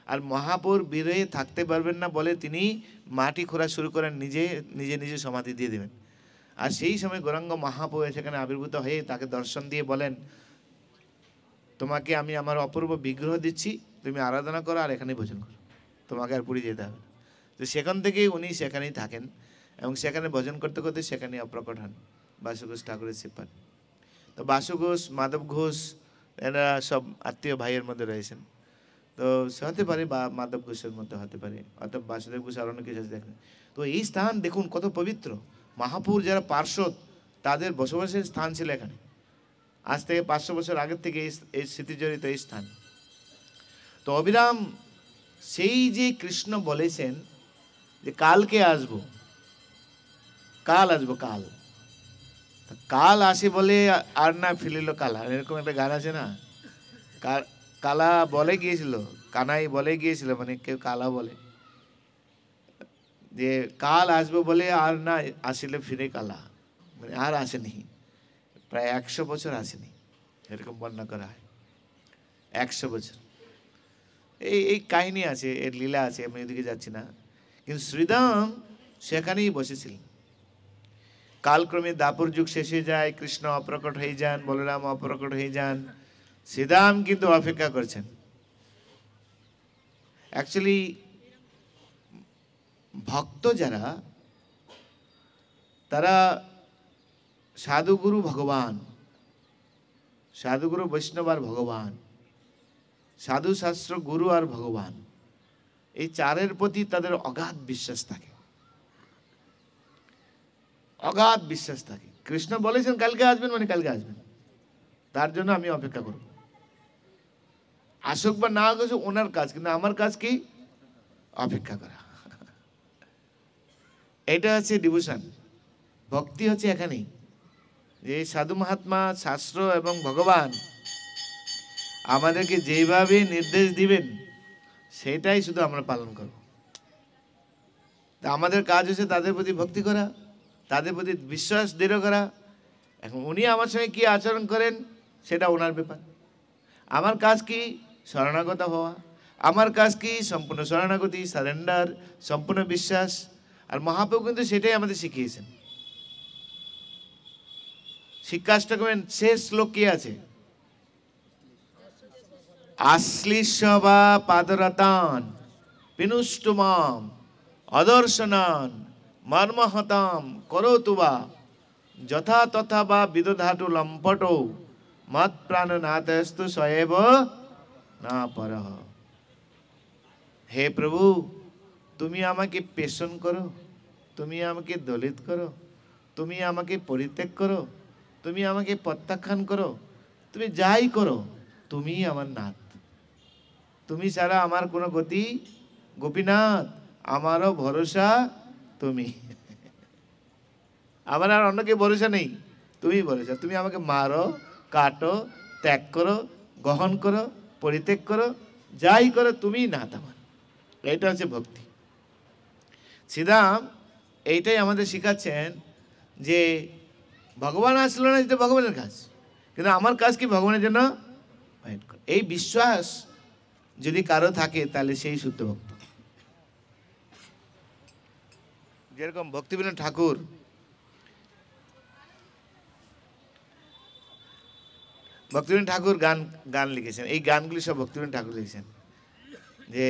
আর মহাপ্রভুর বিরহে থাকতে পারবেন না বলে তিনি মাটি খোঁড়া শুরু করেন, নিজে নিজে সমাধি দিয়ে দেবেন। আর সেই সময় গৌরাঙ্গ মহাপ্রভু সেখানে আবির্ভূত হয়ে তাকে দর্শন দিয়ে বলেন, তোমাকে আমি আমার অপূর্ব বিগ্রহ দিচ্ছি, তুমি আরাধনা করো আর এখানেই ভোজন করো, তোমাকে আর পুরী যেতে হবে না। তো সেখান থেকেই উনি সেখানেই থাকেন এবং সেখানে ভোজন করতে করতে সেখানেই অপ্রকট হন বাসু ঘোষ ঠাকুরের সিপাট। তো বাসু ঘোষ, মাধব ঘোষ এরা সব আত্মীয় ভাইয়ের মধ্যে রয়েছেন। তো সে হতে পারে বা মাধব ঘোষের মধ্যে হতে পারে, অর্থাৎ বাসুদেব ঘোষ আর অন্য কিছু দেখেন। তো এই স্থান দেখুন কত পবিত্র। মহাপুর যারা পার্শ্বদ, তাদের বসবাসের স্থান ছিল এখানে। আজ থেকে 500 বছর আগের থেকে এই স্মৃতিজড়িত এই স্থান। তো অবিরাম সেই যে কৃষ্ণ বলেছেন যে কালকে আসবো, কাল আসবো, কাল কাল আসে বলে আর না ফিরিল কালা, এরকম একটা গান আছে না? কালা বলে গিয়েছিল, কানাই বলে গিয়েছিল, মানে কেউ কালা বলে যে কাল আসবো বলে আর না আসিলে ফিরে কালা, মানে আর আসেনি, প্রায় 100 বছর আসেনি, এরকম বর্ণনা করা হয়। 100 বছর এই কাহিনী আছে, এর লীলা আছে, আমি এদিকে যাচ্ছি না। কিন্তু শ্রীদাম সেখানেই বসেছিলেন। কালক্রমে দাপর যুগ শেষে যায়, কৃষ্ণ অপ্রকট হয়ে যান, বলরাম অপ্রকট হয়ে যান, শ্রীদাম কিন্তু অপেক্ষা করছেন। অ্যাকচুয়ালি ভক্ত যারা, তারা সাধুগুরু ভগবান, সাধুগুরু বৈষ্ণব আর ভগবান, সাধু শাস্ত্র গুরু আর ভগবান, এই চারের প্রতি তাদের অগাধ বিশ্বাস থাকে, অগাধ বিশ্বাস থাকে। কৃষ্ণ বলেছেন কালকে আসবেন, মানে কালকে আসবেন, তার জন্য আমি অপেক্ষা করব। আসুক বা না আসুক ওনার কাজ, কিন্তু আমার কাজ কি? অপেক্ষা করা। এটা হচ্ছে ডিভোশন, ভক্তি হচ্ছে এখানেই। যে সাধু মহাত্মা শাস্ত্র এবং ভগবান আমাদেরকে যেভাবে নির্দেশ দিবেন সেটাই শুধু আমরা পালন করব। তা আমাদের কাজ হচ্ছে তাদের প্রতি ভক্তি করা, তাদের প্রতি বিশ্বাস দৃঢ় করা। এখন উনি আমার সঙ্গে কী আচরণ করেন সেটা ওনার ব্যাপার। আমার কাজ কি শরণাগত হওয়া, আমার কাজ কি সম্পূর্ণ শরণাগতি, সারেন্ডার, সম্পূর্ণ বিশ্বাস। আর মহাপ্রভু কিন্তু সেটাই আমাদের শিখিয়েছেন। শিক্ষাষ্টকের শেষ শ্লোক কি আছে? আশ্লিষ্যবা পাদরতান পিনুষ্টুমাম অদর্শনান মর্মহতাম করোতু বা যথা তথা বা বিদধাতু লম্পট মত প্রাণনাথস্তু সয়েব না পরহ। হে প্রভু, তুমি আমাকে পেষণ করো, তুমি আমাকে দলিত করো, তুমি আমাকে পরিত্যাগ করো, তুমি আমাকে প্রত্যাখ্যান করো, তুমি যাই করো, তুমি আমার নাথ। তুমি ছাড়া আমার কোনো গতি, গোপীনাথ আমারও ভরসা তুমি। আমার আর অন্য কেউ ভরসা নেই, তুমি ভরসা। তুমি আমাকে মারো, কাটো, ত্যাগ করো, গ্রহণ করো, পরিত্যাগ করো, যাই করো, তুমিই নাথ আমার। এইটা হচ্ছে ভক্তি। শ্রীরাম এইটাই আমাদের শেখাচ্ছেন যে ভগবান আসলো না, যেটা ভগবানের কাজ, কিন্তু আমার কাজ কি ভগবানের জন্য এই বিশ্বাস যদি কারো থাকে তাহলে সেই শুদ্ধ ভক্ত। যেরকম ভক্তিবিনোদ ঠাকুর, ভক্তিবিনোদ ঠাকুর গান লিখেছেন। এই গানগুলি সব ভক্তিবিনোদ ঠাকুর লিখেছেন যে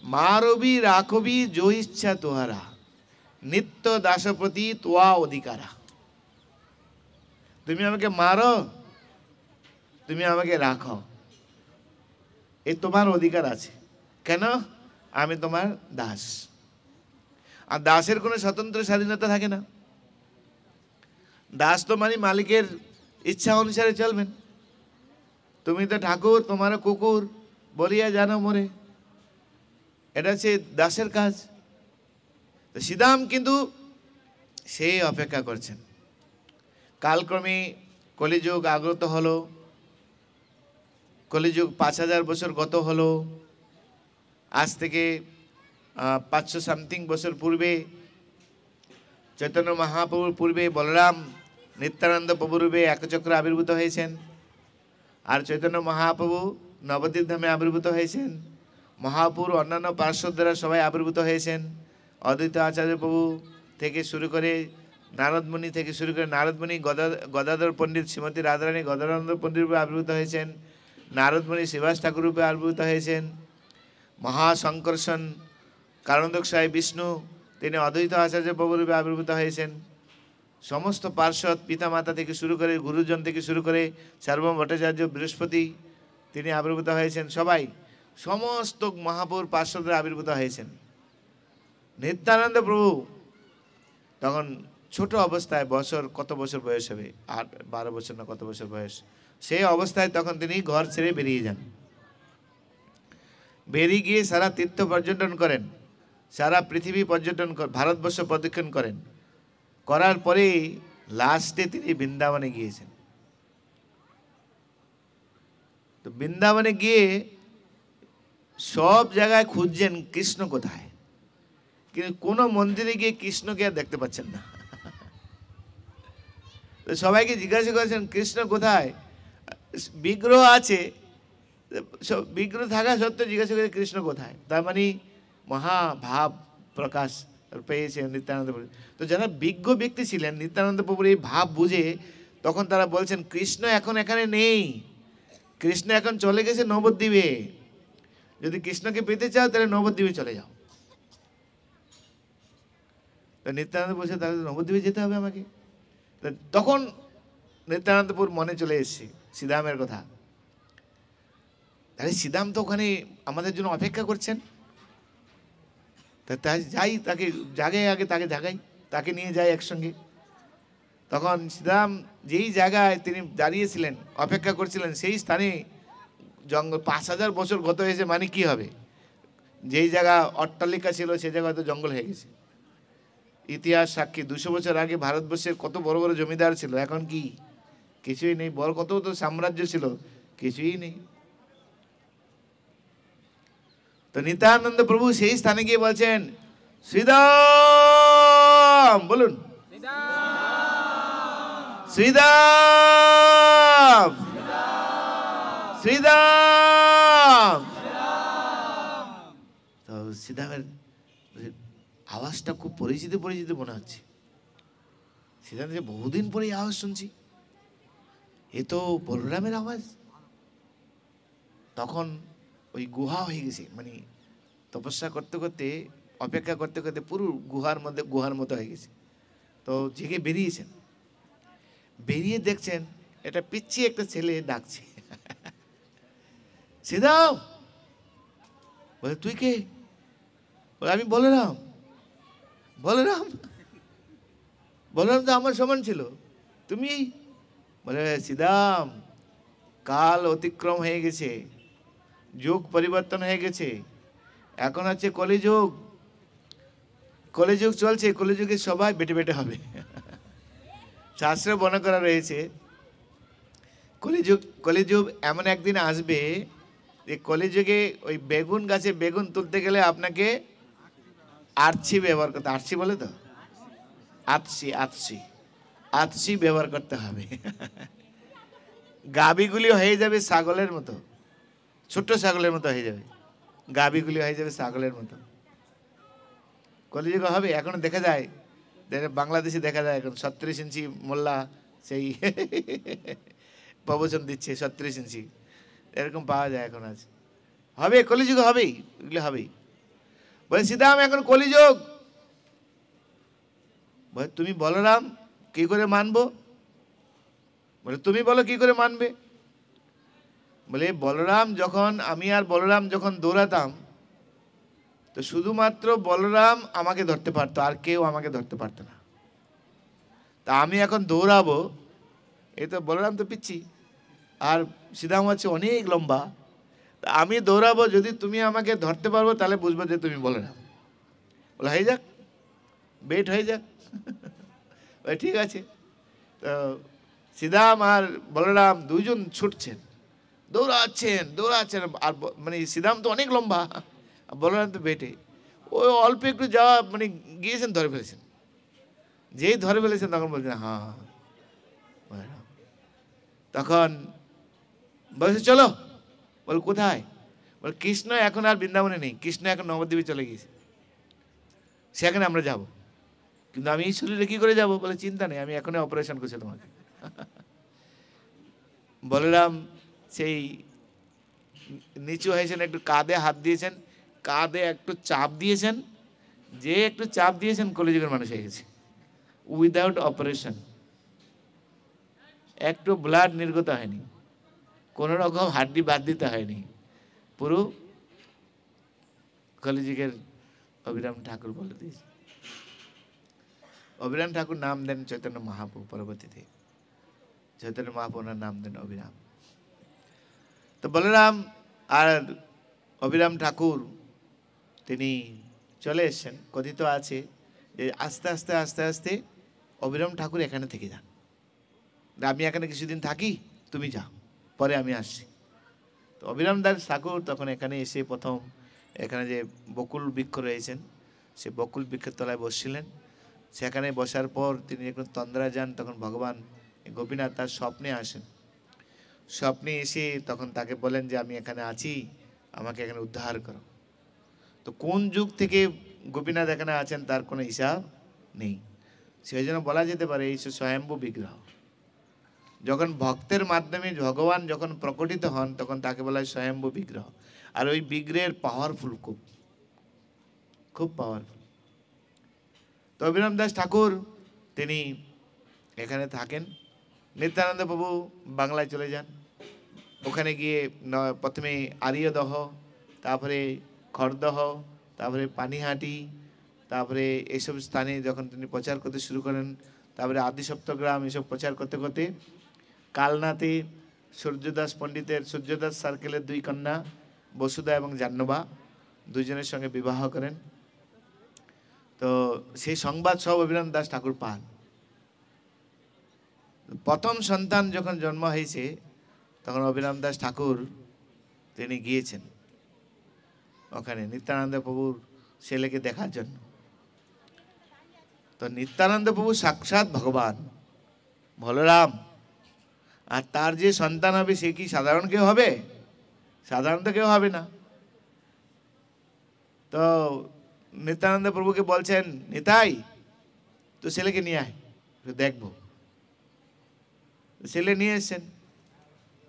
মারবি রাখবি যো ইচ্ছা তোহারা, নিত্য দাসপতি তোয়া অধিকারা। তুমি আমাকে মারো, তুমি আমাকে রাখো, এই তোমার অধিকার আছে। কেন? আমি তোমার দাস। আর দাসের কোনো স্বতন্ত্র স্বাধীনতা থাকে না। দাস তো মানে মালিকের ইচ্ছা অনুসারে চলবেন। তুমি তো ঠাকুর, তোমার কুকুর বলিয়া জানো মোরে, এটা হচ্ছে দাসের কাজ। তো শ্রীদাম কিন্তু সেই অপেক্ষা করছেন। কালক্রমে কলিযুগ আগত হলো, কলিযুগ 5000 বছর গত হলো। আজ থেকে 500 সামথিং বছর পূর্বে চৈতন্য মহাপ্রভুর পূর্বে বলরাম নিত্যানন্দ প্রভুরূপে একচক্র আবির্ভূত হয়েছেন। আর চৈতন্য মহাপ্রভু নবদ্বীপ ধামে আবির্ভূত হয়েছেন। মহাপ্রভুর অন্যান্য পার্শ্বদরা সবাই আবির্ভূত হয়েছেন। অদ্বৈত আচার্য প্রভু থেকে শুরু করে নারদমণি থেকে শুরু করে নারদমণি গদাধর পণ্ডিত শ্রীমতী রাধারানী গদাধর পণ্ডিত রূপে আবির্ভূত হয়েছেন। নারদমণি শ্রীবাস ঠাকুর রূপে আবির্ভূত হয়েছেন। মহাশঙ্কর্ষণ কারণদক সাহেব বিষ্ণু, তিনি অদ্বৈত আচার্য প্রভু রূপে আবির্ভূত হয়েছেন। সমস্ত পার্শ্বদ পিতামাতা থেকে শুরু করে গুরুজন থেকে শুরু করে সার্বভৌম ভট্টাচার্য বৃহস্পতি তিনি আবির্ভূত হয়েছেন। সবাই সমস্ত মহাপুর পার্শ্বদরা আবির্ভূত হয়েছেন। নিত্যানন্দ প্রভু তখন ছোট অবস্থায়, বছর কত বছর বয়স হবে, 8-12 বছর না কত বছর বয়স, সেই অবস্থায় তখন তিনি ঘর ছেড়ে বেরিয়ে যান। বেরিয়ে গিয়ে সারা তীর্থ পর্যটন করেন, সারা পৃথিবী পর্যটন, ভারতবর্ষ প্রদক্ষিণ করেন। করার পরে লাস্টে তিনি বৃন্দাবনে গিয়েছেন। তো বৃন্দাবনে গিয়ে সব জায়গায় খুঁজছেন কৃষ্ণ কোথায়, কিন্তু কোনো মন্দিরে গিয়ে কৃষ্ণকে আর দেখতে পাচ্ছেন না। তো সবাইকে জিজ্ঞাসা করেছেন কৃষ্ণ কোথায়, বিগ্রহ আছে, সব বিগ্রহ থাকা সত্ত্বেও জিজ্ঞাসা করে কৃষ্ণ কোথায়। তার মানে মহাভাব প্রকাশ পেয়েছে নিত্যানন্দ প্রভু। তো যারা বিজ্ঞ ব্যক্তি ছিলেন নিত্যানন্দ প্রভুর এই ভাব বুঝে তখন তারা বলছেন কৃষ্ণ এখন এখানে নেই, কৃষ্ণ এখন চলে গেছে নবদ্বীপে। যদি কৃষ্ণকে পেতে চাও তাহলে নবদ্বীপে চলে যাও। তো নিত্যানন্দ বলছে তাহলে নবদ্বীপে যেতে হবে আমাকে। তখন নিত্যানন্দপুর মনে চলে এসছে শ্রীদামের কথা। তাহলে শ্রীদাম তো ওখানে আমাদের জন্য অপেক্ষা করছেন, তাই যাই, তাকে জাগাই, আগে তাকে জাগাই, তাকে নিয়ে যাই একসঙ্গে। তখন শ্রীরাম যেই জায়গায় তিনি দাঁড়িয়েছিলেন অপেক্ষা করছিলেন সেই স্থানে জঙ্গল, 5000 বছর গত হয়েছে মানে কি হবে, যেই জায়গা অট্টালিকা ছিল সেই জায়গা হয়তো জঙ্গল হয়ে গেছে। ইতিহাস সাক্ষী। 200 বছর আগে ভারতবর্ষের কত বড় বড় জমিদার ছিল, এখন কি? কিছুই নেই। বড় কত তো সাম্রাজ্য ছিল, কিছুই নেই। তো নিত্যানন্দ প্রভু সেই স্থানে গিয়ে বলছেন, শ্রীদাম, বলুন শ্রীদাম, শ্রীদাম। তো শ্রীদামের আওয়াজটা খুব পরিচিত পরিচিত মনে হচ্ছে। শ্রীদাম যে বহুদিন পরে এই আওয়াজ শুনছি, এ তো বলরামের আওয়াজ। তখন ওই গুহা হয়ে গেছে, মানে তপস্যা করতে করতে, অপেক্ষা করতে করতে পুরো গুহার মতো হয়ে গেছে। তো জেগে বেরিয়েছেন, বেরিয়ে দেখছেন এটা পিচ্ছি একটা ছেলে ডাকছে, শ্রীদাম। বলে, তুই কে? বলে, আমি বলরাম। বলরাম? বলরাম তো আমার সমান ছিল, তুমি? বলে, শ্রীদাম, কাল অতিক্রম হয়ে গেছে, যুগ পরিবর্তন হয়ে গেছে, এখন হচ্ছে কলিযুগ। কলিযুগ চলছে, কলিযুগে সবাই বেটে বেটে হবে। শাস্ত্রে বর্ণনা করা রয়েছে, কলিযুগ এমন একদিন আসবে যে কলিযুগে ওই বেগুন গাছে বেগুন তুলতে গেলে আপনাকে আতসি ব্যবহার করতে, আতসি বলে তো, আতসি ব্যবহার করতে হবে। গাভীগুলি হয়ে যাবে ছাগলের মতো, ছোট্ট ছাগলের মতো হয়ে যাবে, গাভীগুলি হয়ে যাবে ছাগলের মতো। কলিযুগ হবে। এখনো দেখা যায়, বাংলাদেশে দেখা যায় এখন 36 ইঞ্চি মোল্লা সেই প্রবচন দিচ্ছে, 36 ইঞ্চি এরকম পাওয়া যায় এখন। আজ হবে, কলিযুগ হবেই, এগুলো হবেই। বলে, শ্রীদাম এখন কলিযুগ। বলে, তুমি বলরাম কি করে মানবো? বলে, তুমি বলো কি করে মানবে? বলে, বলরাম যখন, আমি আর বলরাম যখন দৌড়াতাম, তো শুধুমাত্র বলরাম আমাকে ধরতে পারতো, আর কেউ আমাকে ধরতে পারতো না। তা আমি এখন দৌড়াবো, এই তো বলরাম তো পিচ্ছি, আর শ্রীদাম হচ্ছে অনেক লম্বা। তা আমি দৌড়াবো, যদি তুমি আমাকে ধরতে পারবো তাহলে বুঝবো যে তুমি বলরাম। বলে, হয়ে যাক, বেট হয়ে যাক। ঠিক আছে। তো শ্রীদাম আর বলরাম দুইজন ছুটছেন, দৌড়াচ্ছেন। আর মানে শ্রীদাম তো অনেক লম্বা, বলরাম তো বেটে। ওই অল্প একটু যাওয়া, মানে গিয়েছেন, ধরে ফেলেছেন। যেই ধরে ফেলেছেন তখন বলছেন, হ্যাঁ। তখন বলছে, চলো। বল, কোথায়? বল, কৃষ্ণ এখন আর বৃন্দাবনে নেই, কৃষ্ণ এখন নবদ্বীপে চলে গিয়েছে, সেখানে আমরা যাব। কিন্তু আমি এই শরীরে কি করে যাব? বলে, চিন্তা নেই, আমি এখনই অপারেশন করছি তোমাকে। বলরাম সেই নিচু হয়েছেন, একটু কাঁধে হাত দিয়েছেন, কাঁধে একটু চাপ দিয়েছেন, যে একটু চাপ দিয়েছেন কলিযুগের মানুষ হয়ে গেছে, উইদাউট অপারেশন। একটু ব্লাড নির্গত হয়নি, কোনো রকম হাড্ডি বাদ দিতে হয়নি, পুরো কলিযুগের অভিরাম ঠাকুর বলে দিয়েছে। অভিরাম ঠাকুর নাম দেন চৈতন্য মহাপ্রভু, পরবর্তীতে চৈতন্য মহাপ্রভুর নাম দেন অভিরাম। তো বলরাম আর অভিরাম ঠাকুর তিনি চলে এসছেন। কথিত আছে যে আস্তে আস্তে আস্তে আস্তে অভিরাম ঠাকুর এখানে থেকে যান, আমি এখানে কিছুদিন থাকি, তুমি যাও, পরে আমি আসছি। তো অভিরাম দাস ঠাকুর তখন এখানে এসে প্রথম এখানে যে বকুল বৃক্ষ রয়েছেন, সে বকুল বৃক্ষের তলায় বসছিলেন। সেখানে বসার পর তিনি যখন তন্দ্রায় যান, তখন ভগবান গোপীনাথ তার স্বপ্নে আসেন। স্বপ্নে এসে তখন তাকে বলেন যে আমি এখানে আছি, আমাকে এখানে উদ্ধার করো। তো কোন যুগ থেকে গোপীনাথ এখানে আছেন তার কোনো হিসাব নেই। সেই জন্য বলা যেতে পারে এই স্বয়ম্ভু বিগ্রহ। যখন ভক্তের মাধ্যমে ভগবান যখন প্রকটিত হন, তখন তাকে বলা হয় স্বয়ম্ভু বিগ্রহ। আর ওই বিগ্রহের পাওয়ারফুল, খুব খুব পাওয়ারফুল। তো অভিরাম দাস ঠাকুর তিনি এখানে থাকেন। নিত্যানন্দ প্রভু বাংলায় চলে যান। ওখানে গিয়ে প্রথমে আরিয়দহ, তারপরে খড়দহ, তারপরে পানিহাটি, তারপরে এইসব স্থানে যখন তিনি প্রচার করতে শুরু করেন, তারপরে আদিসপ্তগ্রাম, এসব প্রচার করতে করতে কালনাতে সূর্যদাস পণ্ডিতের, সূর্যদাস সার্কেলের দুই কন্যা বসুধা এবং জাহ্নবা, দুইজনের সঙ্গে বিবাহ করেন। তো সেই সংবাদ সব অভিরাম দাস ঠাকুর পান। প্রথম সন্তান যখন জন্ম হয়েছে তখন অভিরাম দাস ঠাকুর তিনি গিয়েছেন ওখানে নিত্যানন্দ প্রভুর ছেলেকে দেখার জন্য। তো নিত্যানন্দ প্রভু সাক্ষাৎ ভগবান বলরাম, আর তার যে সন্তান হবে সে কি সাধারণ কেউ হবে? সাধারণত কেউ হবে না। তো নিত্যানন্দ প্রভুকে বলছেন, নিতাই তো ছেলেকে নিয়ে আয়, দেখবো। ছেলে নিয়ে এসছেন,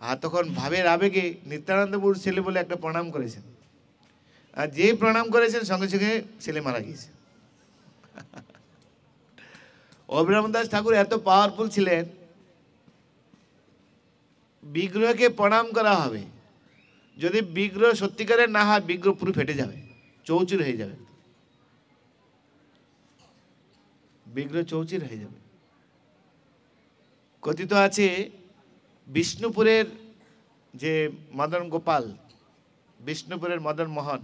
আর তখন ভাবের আবেগে নিত্যানন্দ প্রভুর ছেলে বলে একটা প্রণাম করেছেন, আর যে প্রণাম করেছেন সঙ্গে সঙ্গে ছেলে মারা গিয়েছে। অভিরাম দাস ঠাকুর এত পাওয়ারফুল ছিলেন, বিগ্রহকে প্রণাম করা হবে, যদি বিগ্রহ সত্যিকারের না হয় বিগ্রহ পুরো ফেটে যাবে, চৌচির হয়ে যাবে, বিগ্রহ চৌচির হয়ে যাবে। কথিত আছে বিষ্ণুপুরের যে মদন গোপাল, বিষ্ণুপুরের মদন মোহন,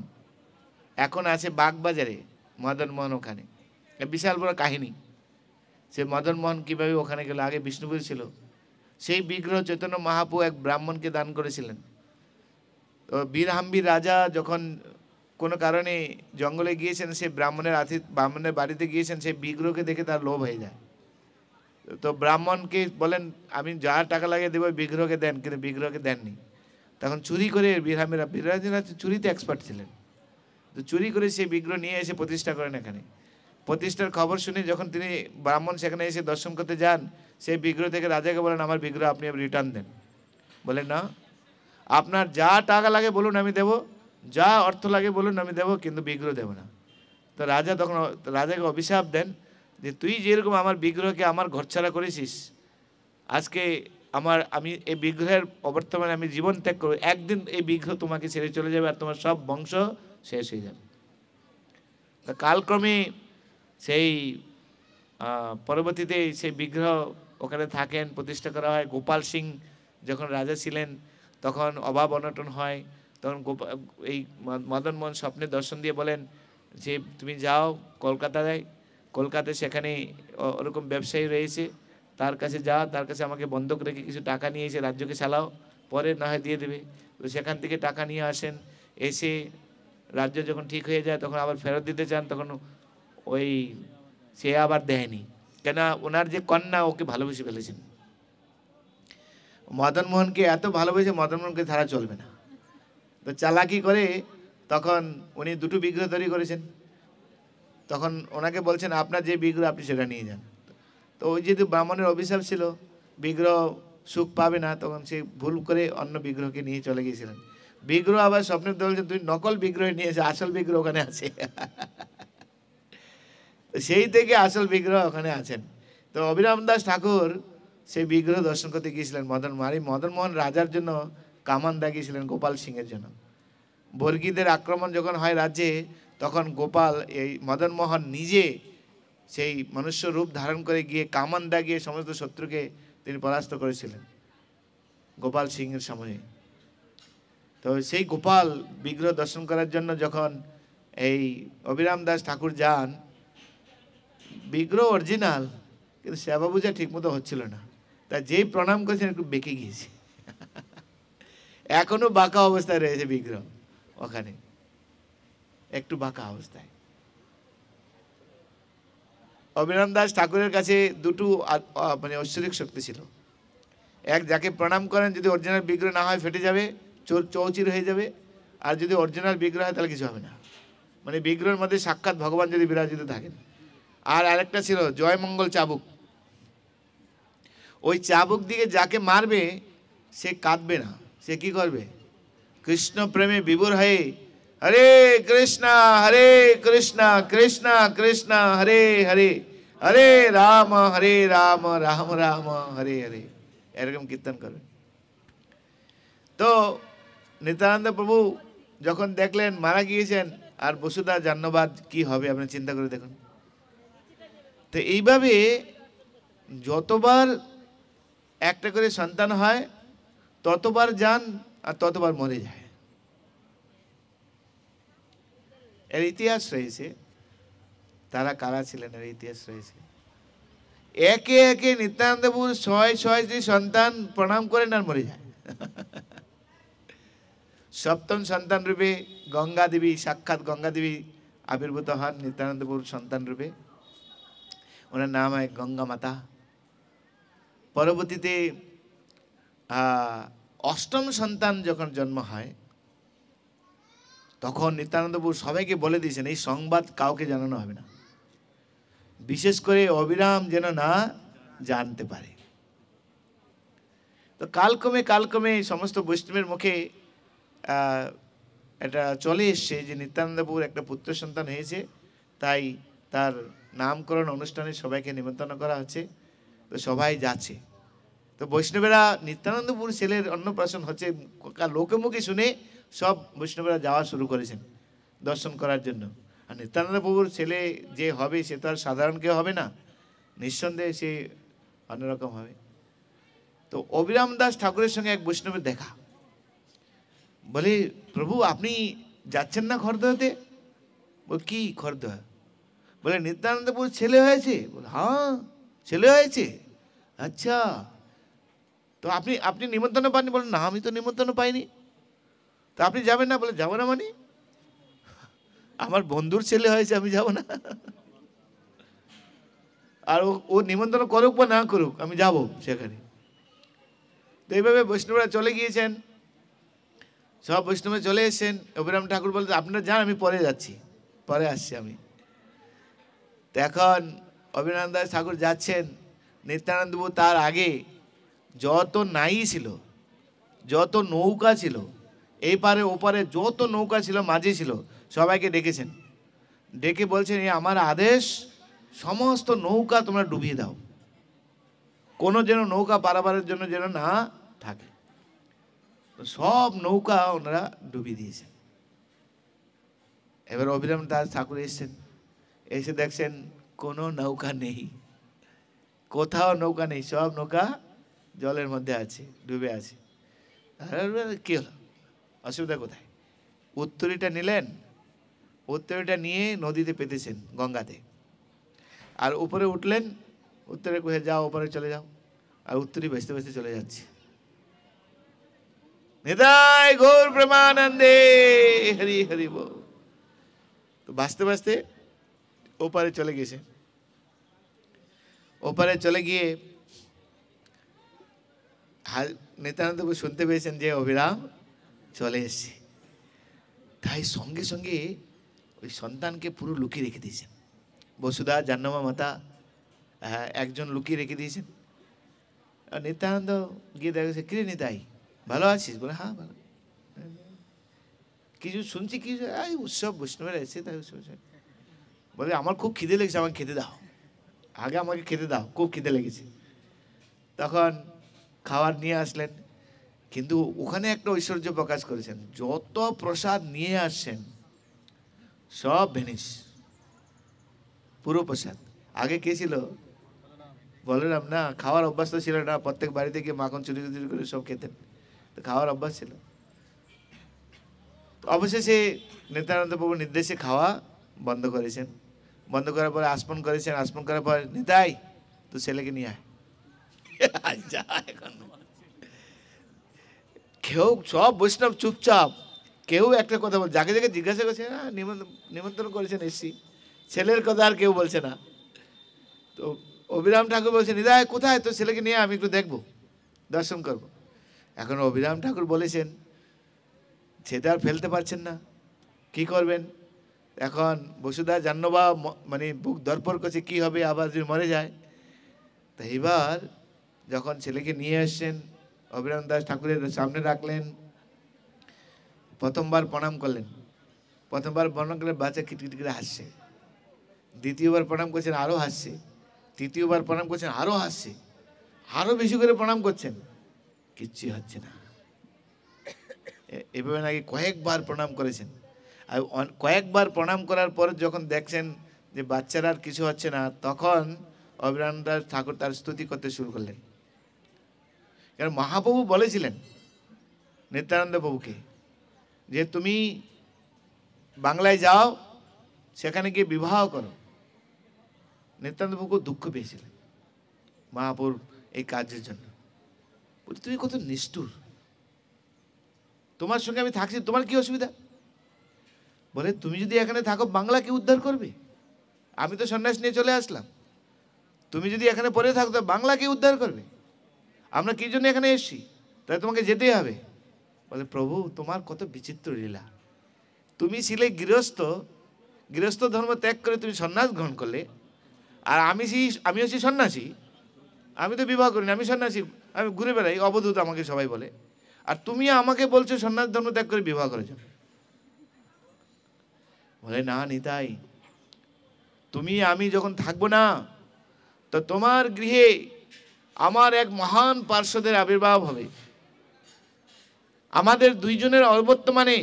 এখন আছে বাগবাজারে মদন মোহন, ওখানে বিশাল বড় কাহিনী। সে মদন মোহন কীভাবে ওখানে গেল, আগে বিষ্ণুপুর ছিল। সেই বিগ্রহ চৈতন্য মহাপ্রভু এক ব্রাহ্মণকে দান করেছিলেন। তো বীরহাম্বীর রাজা যখন কোনো কারণে জঙ্গলে গিয়েছেন, সে ব্রাহ্মণের বাড়িতে গিয়েছেন, সেই বিগ্রহকে দেখে তার লোভ হয়ে যায়। তো ব্রাহ্মণকে বলেন, আমি যা টাকা লাগে দেবো, বিগ্রহকে দেন, কিন্তু বিগ্রহকে দেননি। তখন চুরি করে বীরহাম্বীরা চুরিতে এক্সপার্ট ছিলেন, তো চুরি করে সেই বিগ্রহ নিয়ে এসে প্রতিষ্ঠা করেন এখানে। প্রতিষ্ঠার খবর শুনে যখন তিনি ব্রাহ্মণ সেখানে এসে দর্শন করতে যান, সেই বিগ্রহ থেকে রাজাকে বলেন, আমার বিগ্রহ আপনি রিটার্ন দেন। বলেন, না, আপনার যা টাকা লাগে বলুন আমি দেব, যা অর্থ লাগে বলুন আমি দেব, কিন্তু বিগ্রহ দেব না। তো রাজা তখন রাজাকে অভিশাপ দেন যে তুই যেরকম আমার বিগ্রহকে আমার ঘরছাড়া করেছিস, আজকে আমি এই বিগ্রহের অবর্তমানে আমি জীবন ত্যাগ করবো, একদিন এই বিগ্রহ তোমাকে ছেড়ে চলে যাবে আর তোমার সব বংশ শেষ হয়ে যাবে। কালক্রমে সেই পরবর্তীতে সেই বিগ্রহ ওখানে থাকেন, প্রতিষ্ঠা করা হয়। গোপাল সিং যখন রাজা ছিলেন তখন অভাব অনটন হয়, তখন এই মদন মোহন স্বপ্নে দর্শন দিয়ে বলেন যে তুমি যাও কলকাতায় সেখানে ওরকম ব্যবসায়ী রয়েছে, তার কাছে যাও, তার কাছে আমাকে বন্ধক রেখে কিছু টাকা নিয়ে এসে রাজ্যকে চালাও, পরে না হয় দিয়ে দেবে। তো সেখান থেকে টাকা নিয়ে আসেন, এসে রাজ্য যখন ঠিক হয়ে যায় তখন আবার ফেরত দিতে চান, তখন ওই সে আবার দেয়নি, কেন ওনার যে কন্যা ওকে ভালোবেসে ফেলেছেন। মদন মোহনকে এত ভালোবেসে মদন মোহনকে ছাড়া চলবে না, তো চালাকি করে তখন উনি দুটো বিগ্রহ তৈরি করেছেন। তখন ওনাকে বলছেন আপনার যে বিগ্রহ আপনি সেটা নিয়ে যান। তো ওই যেহেতু ব্রাহ্মণের অভিশাপ ছিল বিগ্রহ সুখ পাবে না, তখন সে ভুল করে অন্য বিগ্রহকে নিয়ে চলে গিয়েছিলেন। বিগ্রহ আবার স্বপ্নে বলছেন তুই নকল বিগ্রহ নিয়েছে, আসল বিগ্রহ ওখানে আছে। সেই থেকে আসল বিগ্রহ ওখানে আছেন। তো অভিরাম দাস ঠাকুর সেই বিগ্রহ দর্শন করতে গিয়েছিলেন। মদন মোহন রাজার জন্য কামান দাগিয়েছিলেন গোপাল সিংয়ের জন্য। বর্গীদের আক্রমণ যখন হয় রাজ্যে, তখন এই মদন মোহন নিজে সেই মনুষ্য রূপ ধারণ করে গিয়ে কামান দাগিয়ে সমস্ত শত্রুকে তিনি পরাস্ত করেছিলেন গোপাল সিংয়ের সময়ে। তো সেই গোপাল বিগ্রহ দর্শন করার জন্য যখন এই অভিরাম দাস ঠাকুর যান, বিগ্রহ অরিজিনাল, কিন্তু সেবা পূজা ঠিক মতো হচ্ছিল না, তা যেই প্রণাম করেছেন একটু বেঁকে গিয়েছে, এখনো বাঁকা অবস্থায় রয়েছে বিগ্রহ, ওখানে একটু বাঁকা অবস্থায়। অভিরাম দাস ঠাকুরের কাছে দুটো মানে ঐশ্বরিক শক্তি ছিল। এক, যাকে প্রণাম করেন যদি অরিজিনাল বিগ্রহ না হয় ফেটে যাবে, চৌচির হয়ে যাবে, আর যদি অরিজিনাল বিগ্রহ হয় তাহলে কিছু হবে না, মানে বিগ্রহের মধ্যে সাক্ষাৎ ভগবান যদি বিরাজিত থাকেন। আর আরেকটা ছিল জয়মঙ্গল চাবুক, ওই চাবুক দিকে যাকে মারবে সে কাঁদবে না, সে কি করবে, কৃষ্ণ প্রেমে বিভোর হয়ে হরে কৃষ্ণ কৃষ্ণ কৃষ্ণ হরে হরে, হরে রাম রাম রাম হরে হরে, এরকম কীর্তন করবে। তো নিত্যানন্দ প্রভু যখন দেখলেন মারা গিয়েছেন, আর বসুধা জান্নবাদ কি হবে আপনি চিন্তা করে দেখুন। তো এইভাবে যতবার একটা করে সন্তান হয় ততবার যান আর ততবার মরে যায়, এর ইতিহাস রয়েছে। তারা কারা ছিলেন এর ইতিহাস রয়েছে। একে একে নিত্যানন্দ প্রভুর ৬৬টি সন্তান প্রণাম করেন আর মরে যায়। সপ্তম সন্তান রূপে গঙ্গা দেবী, সাক্ষাৎ গঙ্গা দেবী আবির্ভূত হন নিত্যানন্দ প্রভুর সন্তান রূপে। ওনার নাম হয় গঙ্গা মাতা। পরবর্তীতে অষ্টম সন্তান যখন জন্ম হয় তখন নিত্যানন্দ প্রভু সবাইকে বলে দিয়েছেন এই সংবাদ কাউকে জানানো হবে না, বিশেষ করে অবিরাম যেন না জানতে পারে। তো কালক্রমে সমস্ত বৈষ্ণবের মুখে এটা চলে এসছে যে নিত্যানন্দ প্রভুর একটা পুত্র সন্তান হয়েছে, তাই তার নামকরণ অনুষ্ঠানে সবাইকে নিমন্ত্রণ করা হচ্ছে। তো সবাই যাচ্ছে। তো বৈষ্ণবেরা নিত্যানন্দ প্রভুর ছেলের অন্নপ্রাশন হচ্ছে লোকে মুখে শুনে সব বৈষ্ণবেরা যাওয়া শুরু করেছেন দর্শন করার জন্য। আর নিত্যানন্দ প্রভুর ছেলে যে হবে সে তো আর সাধারণ কেউ হবে না, নিঃসন্দেহে সে অন্যরকম হবে। তো অবিরাম দাস ঠাকুরের সঙ্গে এক বৈষ্ণবের দেখা। বলে, প্রভু আপনি যাচ্ছেন না খড়দহতে? বল, কি খড়দহ? বলে, নিত্যানন্দ প্রভুর ছেলে হয়েছে। বলে, হ্যাঁ ছেলে হয়েছে, আচ্ছা তো আপনি আপনি নিমন্ত্রণ পাননি? বলেন, না আমি তো নিমন্ত্রণ পাইনি। তো আপনি যাবেন না? বলে, যাবো না মানে? আমার বন্ধুর ছেলে হয়েছে, আমি যাব না? আর ও নিমন্ত্রণ করুক বা না করুক, আমি যাব সেখানে। তো এইভাবে বৈষ্ণবরা চলে গিয়েছেন, সব বৈষ্ণবে চলে এসেছেন। অভিরাম ঠাকুর বলতে, আপনারা যান, আমি পরে যাচ্ছি, পরে আসছি আমি। তো এখন অভিরাম দাস ঠাকুর যাচ্ছেন, নিত্যানন্দ প্রভু তার আগে যত নাই ছিল, যত নৌকা ছিল, এই পারে ওপারে যত নৌকা ছিল, মাঝি ছিল, সবাইকে ডেকেছেন। ডেকে বলছেন, এই আমার আদেশ, সমস্ত নৌকা তোমরা ডুবিয়ে দাও, কোনো যেন নৌকা পারাবারের জন্য যেন না থাকে। সব নৌকা ওনারা ডুবিয়ে দিয়েছেন। এবার অভিরাম দাস ঠাকুর এসেছেন, এসে দেখছেন কোনো নৌকা নেই, কোথাও নৌকা নেই, সব নৌকা জলের মধ্যে আছে, ডুবে আছে। কি হলো, অসুবিধা কোথায়? উত্তরীটা নিলেন, উত্তরীটা নিয়ে নদীতে পেতেছেন, গঙ্গাতে। আর উপরে উঠলেন, উত্তরে কহে যাও, উপরে চলে যাও। আর উত্তরী ভেসতে ভেসতে চলে যাচ্ছে। নিতাই গৌর প্রেমানন্দে, হরি হরি বল। তো ভাসতে ভাসতে ওপারে চলে গেছে। ওপারে চলে গিয়ে নিত্যানন্দ শুনতে পেয়েছেন যে অভিরাম চলে এসছে। তাই সঙ্গে সঙ্গে ওই সন্তানকে পুরো লুকিয়ে রেখে দিয়েছেন। বসুধা, জাহ্নমা মাতা একজন লুকিয়ে রেখে দিয়েছেন। আর নিত্যানন্দ গিয়ে দেখেছে, কিরে নিতাই ভালো আছিস? বলে, হ্যাঁ ভালো। কিছু শুনছি, কি উৎসব বৈষ্ণবেরা এসে, তাই উৎসব। বলে, আমার খুব খিদে লেগেছে, আমাকে খেতে দাও, আগে আমাকে খেতে দাও, খুব খিদে লেগেছে। তখন খাবার নিয়ে আসলেন, কিন্তু ওখানে একটা ঐশ্বর্য প্রকাশ করেছেন, যত প্রসাদ নিয়ে আসছেন সব ভেনিস, পুরো প্রসাদ। আগে কে ছিল? বলরাম না, খাওয়ার অভ্যাস তো ছিল না, প্রত্যেক বাড়িতে গিয়ে মাখন চুরি চুরি করে সব খেতেন, তো খাওয়ার অভ্যাস ছিল। অবশেষে নিত্যানন্দ প্রভুর নির্দেশে খাওয়া বন্ধ করেছেন। বন্ধ করার পরে আসমন করেছেন, আসমন করার পর, নিতাই তো ছেলেকে নিয়ে আয়। এখন কেউ, সব বৈষ্ণব চুপচাপ, কেউ একটা কথা বল, যাকে যাকে জিজ্ঞাসা করছে, না নিমন্ত্রণ করেছেন এসছি, ছেলের কথা আর কেউ বলছে না। তো অভিরাম ঠাকুর বলছেন, নিতাই কোথায়? তো ছেলেকে নিয়ে আমি একটু দেখবো, দর্শন করব। এখন অভিরাম ঠাকুর বলেছেন, সেটা আর ফেলতে পারছেন না, কি করবেন? এখন বসুধা, জাহ্নবা মানে বুক ধরপর করছে, কি হবে আবার যদি মরে যায়। তো এবার যখন ছেলেকে নিয়ে আসছেন, অভিরাম দাস ঠাকুরের সামনে রাখলেন, প্রথমবার প্রণাম করলেন। প্রথমবার প্রণাম করলেন, বাচ্চা কিটকিট করে হাসছে। দ্বিতীয়বার প্রণাম করছেন, আরও হাসছে। তৃতীয়বার প্রণাম করছেন, আরও হাসছে। আরও বেশি করে প্রণাম করছেন, কিচ্ছু হচ্ছে না। এভাবে নাকি কয়েকবার প্রণাম করেছেন। আর কয়েকবার প্রণাম করার পর যখন দেখছেন যে বাচ্চার আর কিছু হচ্ছে না, তখন অভিরাম দাস ঠাকুর তার স্তুতি করতে শুরু করলেন। কারণ মহাপ্রভু বলেছিলেন নিত্যানন্দ প্রভুকে যে তুমি বাংলায় যাও, সেখানে গিয়ে বিবাহ করো। নিত্যানন্দ প্রভু খুব দুঃখ পেয়েছিলেন মহাপুর এই কাজের জন্য। বলি তুমি কত নিষ্ঠুর, তোমার সঙ্গে আমি থাকছি, তোমার কি অসুবিধা? বলে তুমি যদি এখানে থাকো বাংলা কি উদ্ধার করবে? আমি তো সন্ন্যাস নিয়ে চলে আসলাম, তুমি যদি এখানে পড়ে থাকো তো বাংলা কি উদ্ধার করবে? আমরা কি জন্য এখানে এসেছি, তাই তোমাকে যেতেই হবে। বলে প্রভু তোমার কত বিচিত্র লীলা, তুমি ছিলে গৃহস্থ, গৃহস্থ ধর্ম ত্যাগ করে তুমি সন্ন্যাস গ্রহণ করলে, আর আমি হচ্ছি সন্ন্যাসী, আমি তো বিবাহ করিনি, আমি সন্ন্যাসী, আমি ঘুরে বেড়াই, অবধূত আমাকে সবাই বলে, আর তুমি আমাকে বলছো সন্ন্যাস ধর্ম ত্যাগ করে বিবাহ করেছ। বলে না নিতাই, তুমি আমি যখন থাকবো না তো তোমার গৃহে আমার এক মহান পার্শ্বদের আবির্ভাব হবে, আমাদের দুইজনের অবর্তমানে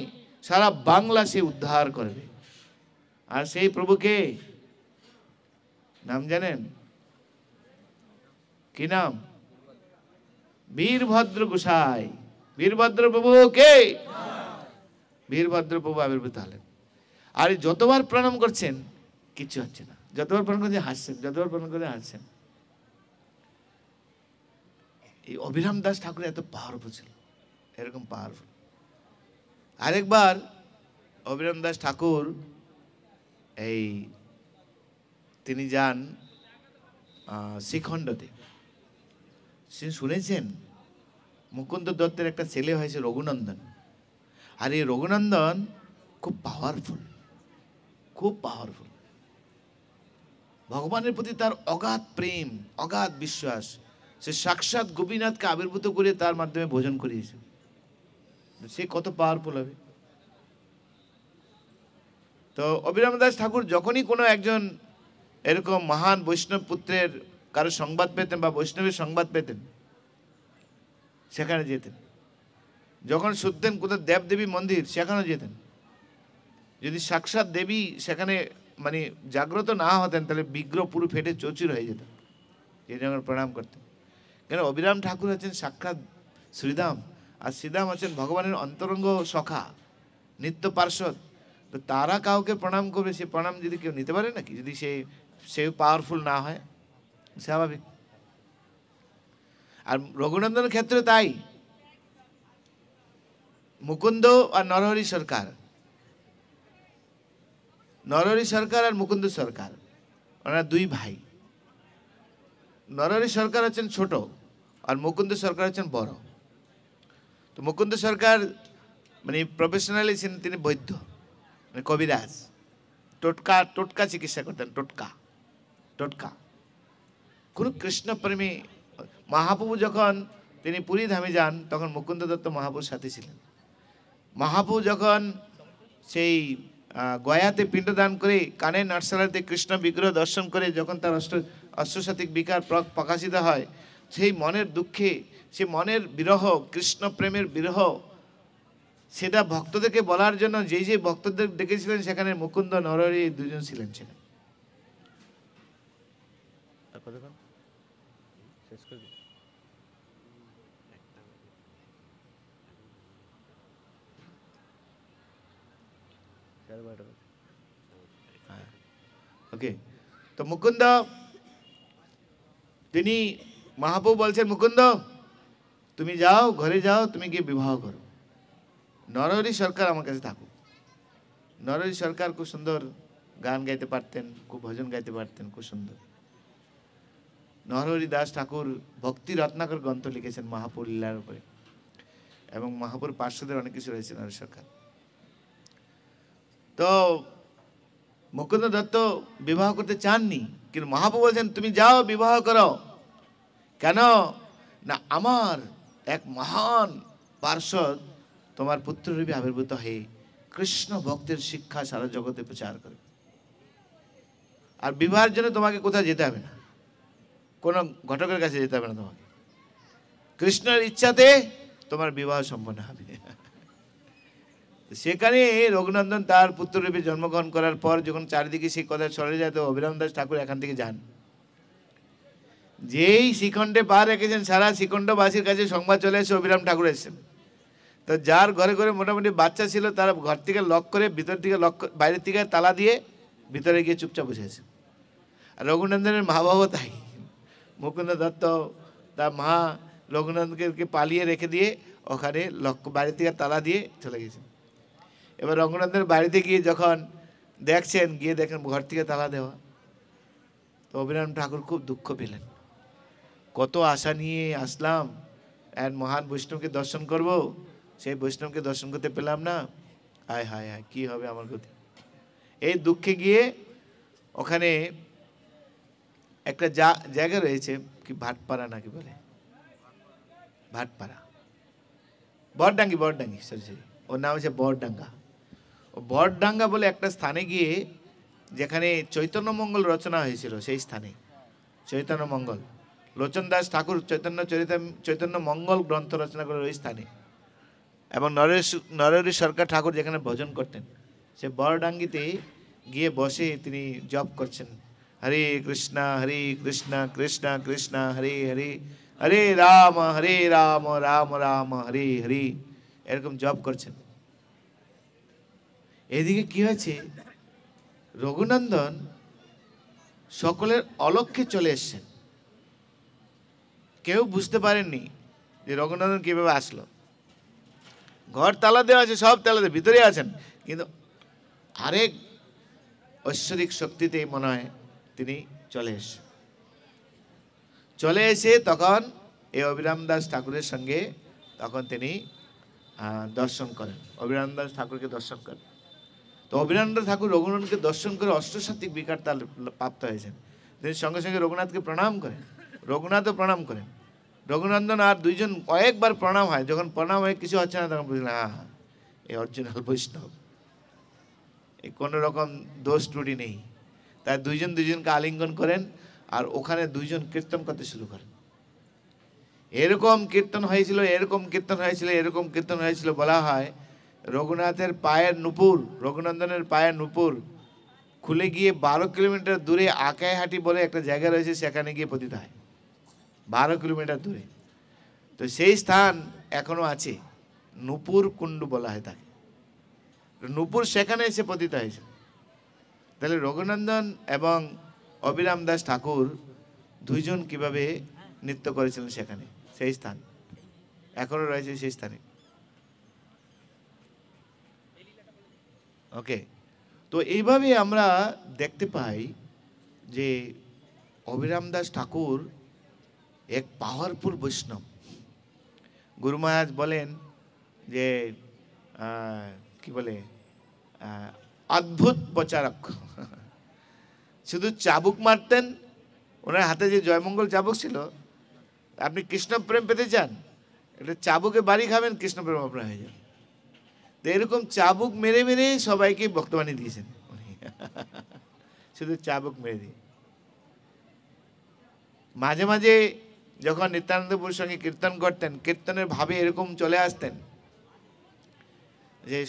সারা বাংলা সে উদ্ধার করবে। আর সেই প্রভুকে নাম জানেন কি নাম? বীরভদ্র গোসাই। বীরভদ্র প্রভু কে? বীরভদ্র প্রভু আবির্ভূত হলেন। আর যতবার প্রণাম করছেন কিছু হচ্ছে না, যতবার প্রণাম করছে হাসছেন, যতবার প্রণাম করে হাসছেন। এই অভিরাম দাস ঠাকুর এত পাওয়ারফুল ছিল, এরকম পাওয়ারফুল। আরেকবার অভিরাম দাস ঠাকুর তিনি যান শ্রীখণ্ডতে। শুনেছেন মুকুন্দ দত্তের একটা ছেলে হয়েছে রঘুনন্দন, আর এই রঘুনন্দন খুব পাওয়ারফুল, খুব পাওয়ারফুল। ভগবানের প্রতি তার অগাধ প্রেম, অগাধ বিশ্বাস। সে সাক্ষাৎ গোপীনাথকে আবির্ভূত করে তার মাধ্যমে ভোজন করিয়েছে। সে কত পাওয়ারফুল হবে। তো অভিরাম দাস ঠাকুর যখনই কোনো একজন এরকম মহান বৈষ্ণব পুত্রের কারো সংবাদ পেতেন বা বৈষ্ণবের সংবাদ পেতেন, সেখানে যেতেন। যখন শুনতেন কোথাও দেবদেবী মন্দির, সেখানেও যেতেন। যদি সাক্ষাৎ দেবী সেখানে মানে জাগ্রত না হতেন, তাহলে বিগ্রহ পুরো ফেটে চৌচির হয়ে যেত, এই জন্য প্রণাম করতেন। কেন অভিরাম ঠাকুর হচ্ছেন সাক্ষাৎ শ্রীধাম, আর শ্রীধাম হচ্ছেন ভগবানের অন্তরঙ্গ সখা, নিত্য পার্শ্বদ। তো তারা কাউকে প্রণাম করবে, সে প্রণাম যদি কেউ নিতে পারে নাকি, যদি সে পাওয়ারফুল না হয়? স্বাভাবিক। আর রঘুনন্দনের ক্ষেত্রে তাই। মুকুন্দ আর নরহরি সরকার, নরহরি সরকার আর মুকুন্দ সরকার, ওনারা দুই ভাই। নরহরি সরকার হচ্ছেন ছোট আর মুকুন্দ সরকার হচ্ছেন বড়। তো মুকুন্দ সরকার মানে প্রফেশনালি তিনি বৈদ্য, মানে কবিরাজ, টোটকা চিকিৎসা করতেন। টোটকা কোন কৃষ্ণপ্রেমী। মহাপ্রভু যখন তিনি পুরী ধামে যান, তখন মুকুন্দ দত্ত মহাপ্রভুর সাথে ছিলেন। মহাপ্রভু যখন সেই গয়াতে পিণ্ডদান করে কানের নাটশালাতে কৃষ্ণ বিগ্রহ দর্শন করে যখন তার অষ্টসাত্ত্বিক বিকার প্রকাশিত হয়, সেই মনের দুঃখে, সে মনের বিরহ, কৃষ্ণ প্রেমের বিরহ, সেটা ভক্তদেরকে বলার জন্য যে ভক্তদের ডেকেছিলেন, সেখানে মুকুন্দ নরহরি দুজন ছিলেন। সেখানে ওকে। তো মুকুন্দ, তিনি মহাপ্রভু বলছেন, মুকুন্দ তুমি যাও, ঘরে যাও, তুমি গিয়ে বিবাহ করো, নরহরি সরকার আমার কাছে থাকুক। নরহরি সরকার খুব সুন্দর গান গাইতে পারতেন, খুব ভজন গাইতে পারতেন, খুব সুন্দর। নরহরি দাস ঠাকুর ভক্তি রত্নাকর গ্রন্থ লিখেছেন মহাপুর লীলার উপরে, এবং মহাপুর পার্শ্বদের অনেক কিছু রয়েছে নরহরি সরকার। তো মুকুন্দ দত্ত বিবাহ করতে চাননি, কিন্তু মহাপ্রভু বলছেন তুমি যাও বিবাহ করো। কেন না, আমার এক মহান পার্শ্বদ তোমার পুত্ররূপে আবির্ভূত হয়ে কৃষ্ণ ভক্তের শিক্ষা সারা জগতে প্রচার করবে। আর বিবাহের জন্য তোমাকে কোথাও যেতে হবে না, কোনো ঘটকের কাছে যেতে হবে না, তোমাকে কৃষ্ণের ইচ্ছাতে তোমার বিবাহ সম্পন্ন হবে। সেখানে রঘুনন্দন তার পুত্ররূপে জন্মগ্রহণ করার পর যখন চারিদিকে সেই কথা ছড়িয়ে যায়, তো অভিরাম দাস ঠাকুর এখান থেকে যান। যেই শ্রীখণ্ডে পা রেখেছেন, সারা শ্রীখণ্ডবাসীর কাছে সংবাদ চলে এসে অভিরাম ঠাকুর এসেছেন। তো যার ঘরে ঘরে মোটামুটি বাচ্চা ছিল, তারা ঘর থেকে লক করে, ভিতর থেকে লক, বাইরের থেকে তালা দিয়ে ভিতরে গিয়ে চুপচাপ বসে আছে। আর রঘুনন্দনের মা বাবাও তাই। মুকুন্দ দত্ত তার মা রঘুনন্দনকে পালিয়ে রেখে দিয়ে ওখানে বাড়ি থেকে তালা দিয়ে চলে গেছেন। এবার রঘুনন্দনের বাড়িতে গিয়ে যখন দেখছেন, গিয়ে দেখেন ঘর থেকে তালা দেওয়া, তো অভিরাম ঠাকুর খুব দুঃখ পেলেন। কত আশা নিয়ে আসলাম, এক মহান বৈষ্ণবকে দর্শন করব, সেই বৈষ্ণবকে দর্শন করতে পেলাম না, হায় হায় হায় কি হবে আমার গতি। এই দুঃখে গিয়ে ওখানে একটা জায়গা রয়েছে, কি ভাটপাড়া নাকি বলে, ভাটপাড়া, বড়ডাঙ্গি, সরি ওর নাম হচ্ছে বড়ডাঙ্গা। ও বড়ডাঙ্গা বলে একটা স্থানে গিয়ে, যেখানে চৈতন্য মঙ্গল রচনা হয়েছিল, সেই স্থানে চৈতন্য মঙ্গল, লোচন দাস ঠাকুর চৈতন্য মঙ্গল গ্রন্থ রচনা করে ওই স্থানে, এবং নরহরি সরকার ঠাকুর যেখানে ভজন করতেন, সে বড়ডাঙ্গিতে গিয়ে বসে তিনি জপ করছেন, হরে কৃষ্ণ কৃষ্ণ কৃষ্ণ হরে হরে, হরে রাম রাম রাম হরে হরে, এরকম জপ করছেন। এদিকে কি হয়েছে, রঘুনন্দন সকলের অলক্ষ্যে চলে এসছেন। কেউ বুঝতে পারেননি যে রঘুনন্দন কিভাবে আসলো। ঘর তালা দেওয়া আছে, সব তালা দিয়ে ভিতরে আছেন, কিন্তু আরেক ঐশ্বরিক শক্তিতে মনে হয় তিনি চলে এসে তখন এই অভিরাম দাস ঠাকুরের সঙ্গে তখন তিনি দর্শন করেন, অভিরাম দাস ঠাকুরকে দর্শন করেন। তো অভিরাম দাস ঠাকুর রঘুনন্দনকে দর্শন করে অষ্টসাত্ত্বিক বিকার তার প্রাপ্ত হয়েছেন। তিনি সঙ্গে সঙ্গে রঘুনাথকে প্রণাম করেন, রঘুনাথও প্রণাম করেন। রঘুনন্দন আর দুইজন কয়েকবার প্রণাম হয়, যখন প্রণাম হয়ে কিছু হচ্ছে না তখন বুঝলেন হ্যাঁ এই অরিজিনাল বৈষ্ণব, এই কোনো রকম দোষ ত্রুটি নেই। তাই দুইজনকে আলিঙ্গন করেন, আর ওখানে দুইজন কীর্তন করতে শুরু করেন। এরকম কীর্তন হয়েছিল বলা হয়, রঘুনাথের পায়ের নুপুর, রঘুনন্দনের পায়ের নুপুর খুলে গিয়ে 12 কিলোমিটার দূরে আকাইহাটি বলে একটা জায়গা রয়েছে, সেখানে গিয়ে পতিত হয়, 12 কিলোমিটার দূরে। তো সেই স্থান এখনো আছে, নুপুর কুণ্ডু বলা হয় তাকে। নুপুর সেখানে এসে পতিত হয়েছে। তাহলে রঘুনন্দন এবং অভিরাম দাস ঠাকুর দুইজন কিভাবে নৃত্য করেছিলেন সেখানে, সেই স্থান এখনো রয়েছে সেই স্থানে। ওকে, তো এইভাবে আমরা দেখতে পাই যে অভিরাম দাস ঠাকুর এক পাওয়ারফুল বৈষ্ণব। গুরু মহারাজ বলেন যে কি বলে, অদ্ভুত প্রচারক। শুধু চাবুক মারতেন, ওনার হাতে যে জয়মঙ্গল চাবুক ছিল, আপনি কৃষ্ণ প্রেম পেতে চান, এটা চাবুকে বাড়ি খাবেন, কৃষ্ণ প্রেম আপনার হয়ে যাবে। তো এরকম চাবুক মেরে মেরে সবাইকে ভক্তবাণী দিয়েছেন, শুধু চাবুক মেরে দিয়ে। মাঝে মাঝে যখন নিত্যানন্দপুর সঙ্গে কীর্তন করতেন, কীর্তনের ভাবে এরকম চলে আসতেন যে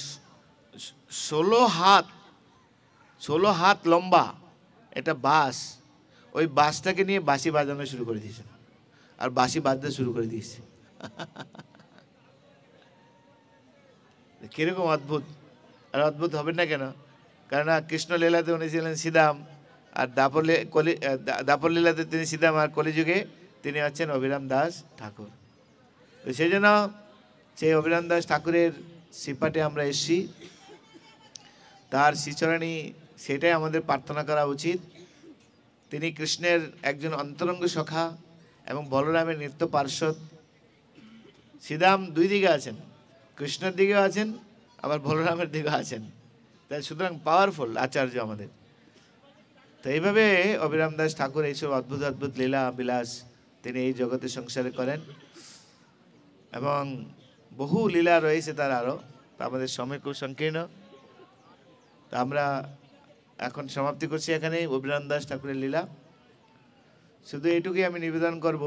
16 হাত লম্বা একটা বাঁশ, ওই বাঁশটাকে নিয়ে বাঁশি বাজানো শুরু করে দিয়েছেন, আর বাঁশি বাজতে শুরু করে দিয়েছে। কিরকম অদ্ভুত! আর অদ্ভুত হবেন না কেন? কারণ কৃষ্ণ লীলাতে উনি ছিলেন শ্রীদাম, আর দাপর লীলাতে তিনি শ্রীদাম, আর কলিযুগে তিনি হচ্ছেন অভিরাম দাস ঠাকুর। তো সেই জন্য সেই অভিরাম দাস ঠাকুরের শ্রীপাঠে আমরা এসছি, তার শ্রীচরণী, সেটাই আমাদের প্রার্থনা করা উচিত। তিনি কৃষ্ণের একজন অন্তরঙ্গ সখা এবং বলরামের নিত্য পার্শ্বদ। শ্রীদাম দুই দিকে আছেন, কৃষ্ণের দিকেও আছেন, আবার বলরামের দিকেও আছেন। তাই সুতরাং পাওয়ারফুল আচার্য আমাদের। তো এইভাবে অভিরাম দাস ঠাকুর এইসব অদ্ভুত অদ্ভুত লীলা বিলাস তিনি এই জগতে সংসারে করেন, এবং বহু লীলা রয়েছে তার আরও। আমাদের সময় খুব সংকীর্ণ, তা আমরা এখন সমাপ্তি করছি এখানে অভিরাম দাস ঠাকুরের লীলা। শুধু এইটুকুই আমি নিবেদন করব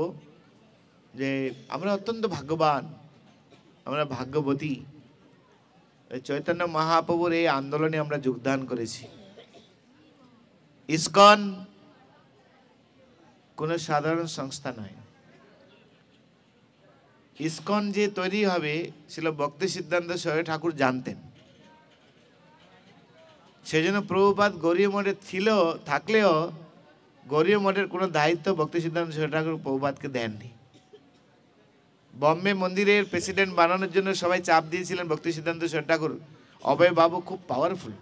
যে আমরা অত্যন্ত ভাগ্যবান, আমরা ভাগ্যবতী। চৈতন্য মহাপ্রভুর এই আন্দোলনে আমরা যোগদান করেছি। ইসকন কোনো সাধারণ সংস্থা নয়। ইসকন যে তৈরি হবে ছিল ভক্তি সিদ্ধান্ত সরস্বতী ঠাকুর জানতেন। সেজন্য প্রভুপাদ গৌরীয় মঠে থাকলেও গৌড়ীয় মঠের কোনো দায়িত্ব ভক্তি সিদ্ধান্ত সরকার ঠাকুর প্রভুপাদকে দেননি। বম্বে মন্দিরের প্রেসিডেন্ট বানানোর জন্য সবাই চাপ দিয়েছিলেন ভক্তি সিদ্ধান্ত সরকার ঠাকুর। অভয় বাবু খুব পাওয়ারফুল,